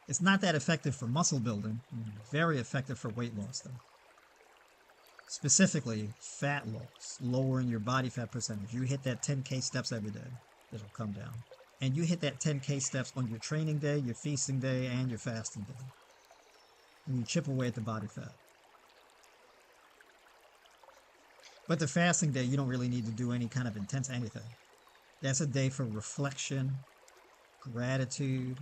A: It's not that effective for muscle building. Very effective for weight loss, though. Specifically, fat loss, lowering your body fat percentage. You hit that 10K steps every day, it'll come down. And you hit that 10K steps on your training day, your feasting day, and your fasting day. And you chip away at the body fat. But the fasting day, you don't really need to do any kind of intense anything. That's a day for reflection, gratitude,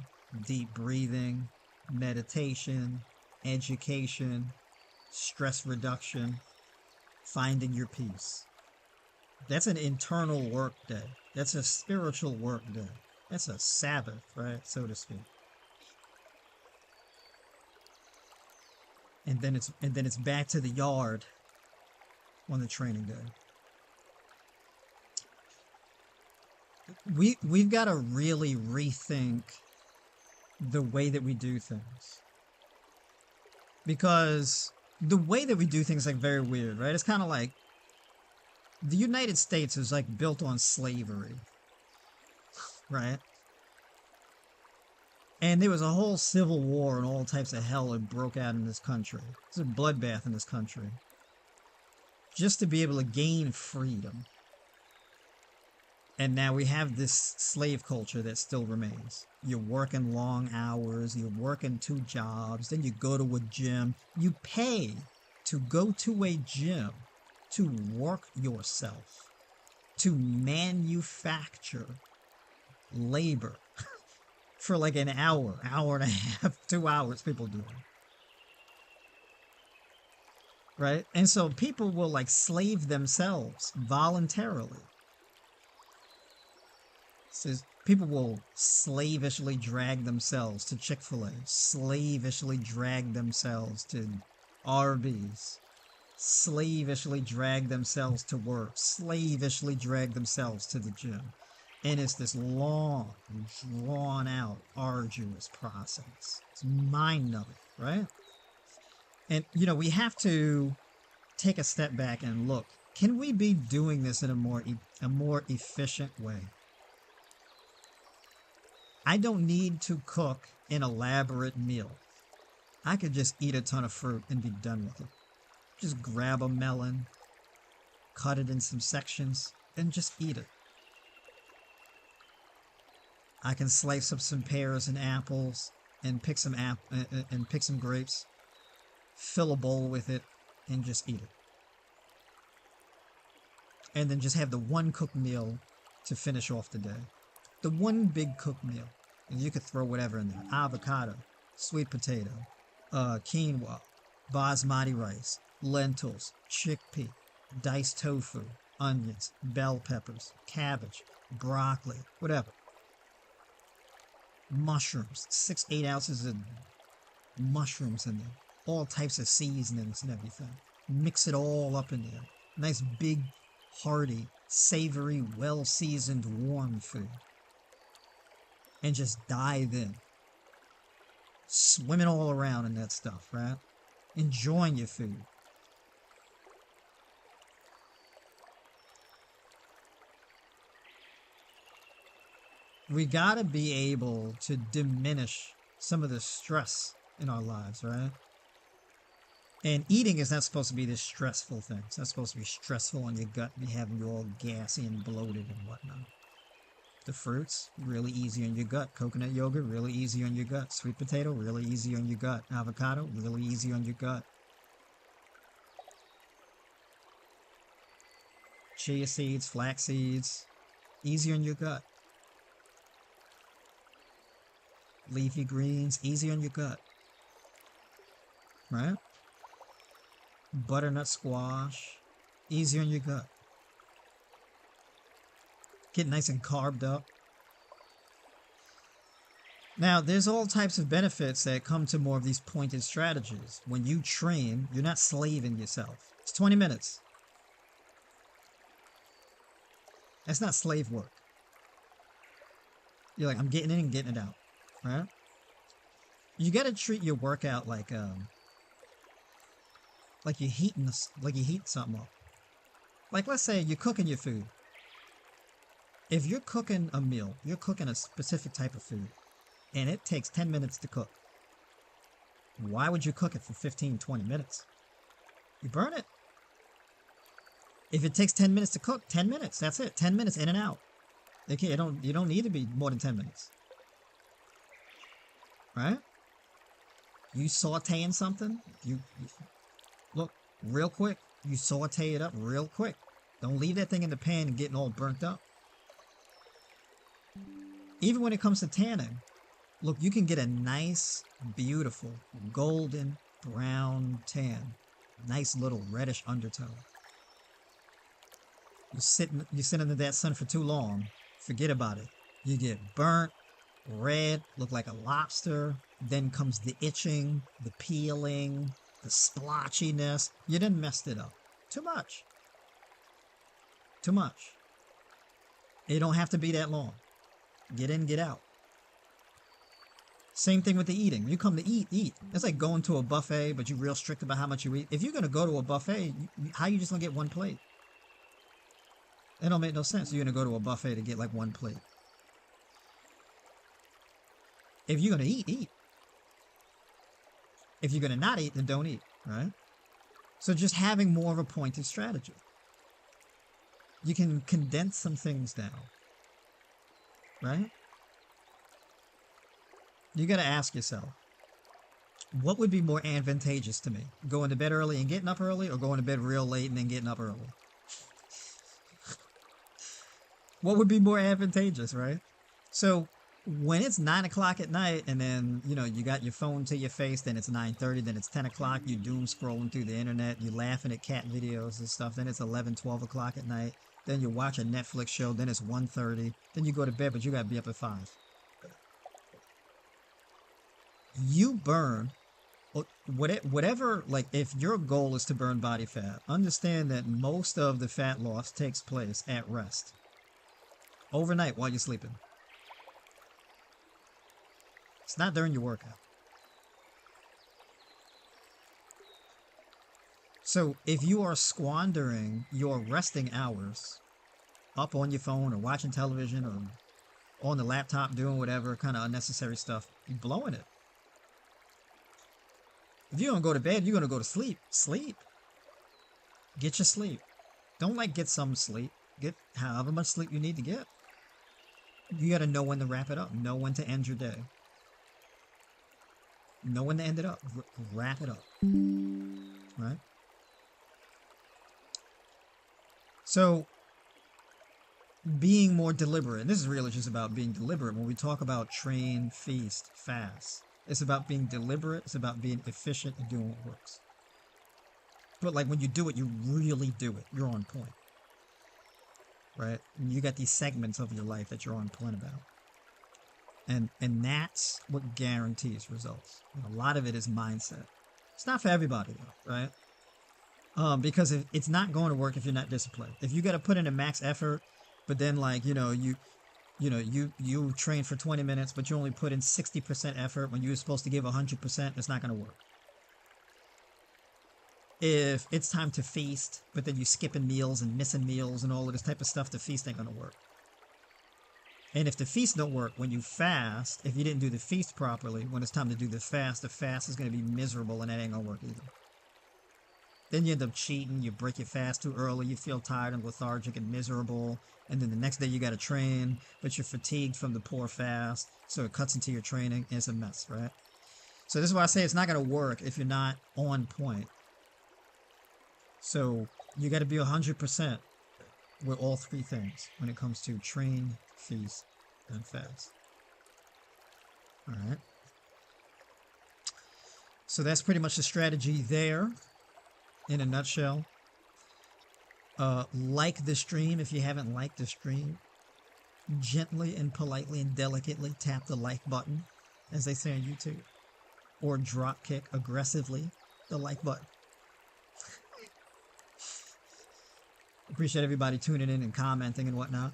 A: deep breathing, meditation, education, stress reduction, finding your peace. That's an internal work day. That's a spiritual work day. That's a Sabbath, right? So to speak. And then it's back to the yard on the training day. We've got to really rethink the way that we do things. Because the way that we do things is like very weird, right? It's kind of like the United States is like built on slavery, right? And there was a whole civil war and all types of hell that broke out in this country. It's a bloodbath in this country. Just to be able to gain freedom. And now we have this slave culture that still remains. You're working long hours, you're working 2 jobs, then you go to a gym. You pay to go to a gym to work yourself, to manufacture labor for like an hour, hour and a half, 2 hours people do it. Right? And so people will like slave themselves voluntarily. So people will slavishly drag themselves to Chick-fil-A, slavishly drag themselves to Arby's, slavishly drag themselves to work, slavishly drag themselves to the gym. And it's this long, drawn out, arduous process. It's mind-numbing, right? And, you know, we have to take a step back and look. Can we be doing this in a more efficient way? I don't need to cook an elaborate meal. I could just eat a ton of fruit and be done with it. Just grab a melon, cut it in some sections, and just eat it. I can slice up some pears and apples and pick some grapes, fill a bowl with it, and just eat it. And then just have the one cooked meal to finish off the day. The one big cooked meal. And you could throw whatever in there. Avocado, sweet potato, quinoa, basmati rice, lentils, chickpea, diced tofu, onions, bell peppers, cabbage, broccoli, whatever. Mushrooms, 6-8 ounces of mushrooms in there. All types of seasonings and everything. Mix it all up in there. Nice big, hearty, savory, well-seasoned, warm food. And just dive in. Swimming all around in that stuff, right? Enjoying your food. We gotta be able to diminish some of the stress in our lives, right? And eating is not supposed to be this stressful thing. It's not supposed to be stressful on your gut, be having you all gassy and bloated and whatnot. The fruits, really easy on your gut. Coconut yogurt, really easy on your gut. Sweet potato, really easy on your gut. Avocado, really easy on your gut. Chia seeds, flax seeds, easy on your gut. Leafy greens, easy on your gut. Right? Butternut squash, easy on your gut. Get nice and carved up. Now, there's all types of benefits that come to more of these pointed strategies. When you train, you're not slaving yourself. It's 20 minutes. That's not slave work. You're like, I'm getting in and getting it out. Right? You got to treat your workout like you're heating something up. Like, let's say you're cooking your food. If you're cooking a meal, you're cooking a specific type of food, and it takes 10 minutes to cook. Why would you cook it for 15, 20 minutes? You burn it. If it takes 10 minutes to cook, 10 minutes. That's it. 10 minutes in and out. Okay, you don't need to be more than 10 minutes. Right? You sauteing something, you look real quick. You saute it up real quick. Don't leave that thing in the pan and getting all burnt up. Even when it comes to tanning, look, you can get a nice, beautiful, golden brown tan. Nice little reddish undertone. You sit under that sun for too long, forget about it. You get burnt, red, look like a lobster. Then comes the itching, the peeling, the splotchiness. You done messed it up. Too much. Too much. It don't have to be that long. Get in, get out. Same thing with the eating. You come to eat. It's like going to a buffet, but you're real strict about how much you eat. If you're going to go to a buffet, how you just going to get one plate? It don't make no sense. You're going to go to a buffet to get like one plate. If you're going to eat. If you're going to not eat, then don't eat, right? So just having more of a pointed strategy. You can condense some things down, right? You got to ask yourself, what would be more advantageous to me? Going to bed early and getting up early, or going to bed real late and then getting up early? What would be more advantageous, right? So when it's 9 o'clock at night and then, you got your phone to your face, then it's 9:30, then it's 10 o'clock, you doom scrolling through the internet, you laughing at cat videos and stuff, then it's 11, 12 o'clock at night, then you watch a Netflix show, then it's 1:30, then you go to bed, but you got to be up at 5. You burn whatever, like if your goal is to burn body fat, understand that most of the fat loss takes place at rest. Overnight while you're sleeping. It's not during your workout. So if you are squandering your resting hours up on your phone or watching television or on the laptop doing whatever kind of unnecessary stuff, you're blowing it. If you're going to go to bed, you're going to go to sleep. Sleep. Get your sleep. Don't get some sleep. Get however much sleep you need to get. You got to know when to wrap it up. Know when to end your day. Know when to end it up. Wrap it up. Right? So, being more deliberate. And this is really just about being deliberate. When we talk about train, feast, fast, it's about being deliberate. It's about being efficient and doing what works. But when you do it, you really do it. You're on point. Right? And you got these segments of your life that you're on point about. And that's what guarantees results. And a lot of it is mindset. It's not for everybody though, right? Because it's not going to work if you're not disciplined. If you got to put in a max effort, but then you train for 20 minutes, but you only put in 60% effort when you were supposed to give 100%, it's not going to work. If it's time to feast, but then you skipping meals and missing meals and all of this type of stuff, the feast ain't going to work. And if the feast don't work, when you fast, if you didn't do the feast properly, when it's time to do the fast is going to be miserable, and that ain't going to work either. Then you end up cheating, you break your fast too early, you feel tired and lethargic and miserable, and then the next day you got to train, but you're fatigued from the poor fast, so it cuts into your training, and it's a mess, right? So this is why I say it's not going to work if you're not on point. So you got to be 100% with all three things when it comes to train, feast, and fast. All right. So that's pretty much the strategy there in a nutshell. Like the stream if you haven't liked the stream. Gently and politely and delicately tap the like button, as they say on YouTube. Or drop kick aggressively the like button. Appreciate everybody tuning in and commenting and whatnot.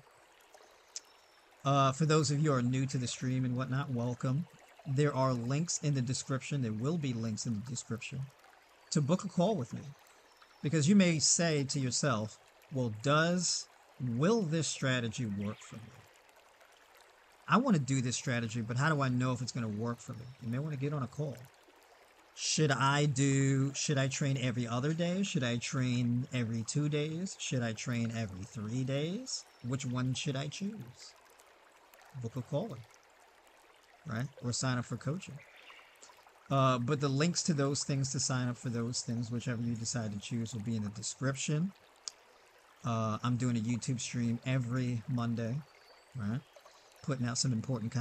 A: For those of you who are new to the stream and whatnot, welcome. There are links in the description. There will be links in the description to book a call with me. Because you may say to yourself, well, will this strategy work for me? I want to do this strategy, but how do I know if it's going to work for me? You may want to get on a call. Should I train every other day? Should I train every 2 days? Should I train every 3 days? Which one should I choose? Book a caller, right? Or sign up for coaching. But the links to those things to sign up for those things, whichever you decide to choose, will be in the description. I'm doing a YouTube stream every Monday, right? Putting out some important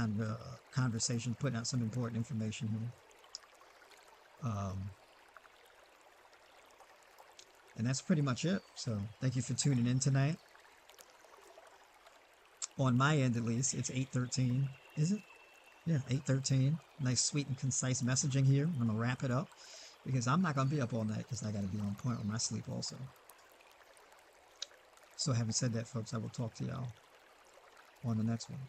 A: conversation, putting out some important information here. And that's pretty much it. So thank you for tuning in tonight. On my end, at least, it's 8:13. Is it? Yeah, 8:13. Nice, sweet, and concise messaging here. I'm gonna wrap it up because I'm not gonna be up all night because I gotta be on point with my sleep also. So having said that, folks, I will talk to y'all on the next one.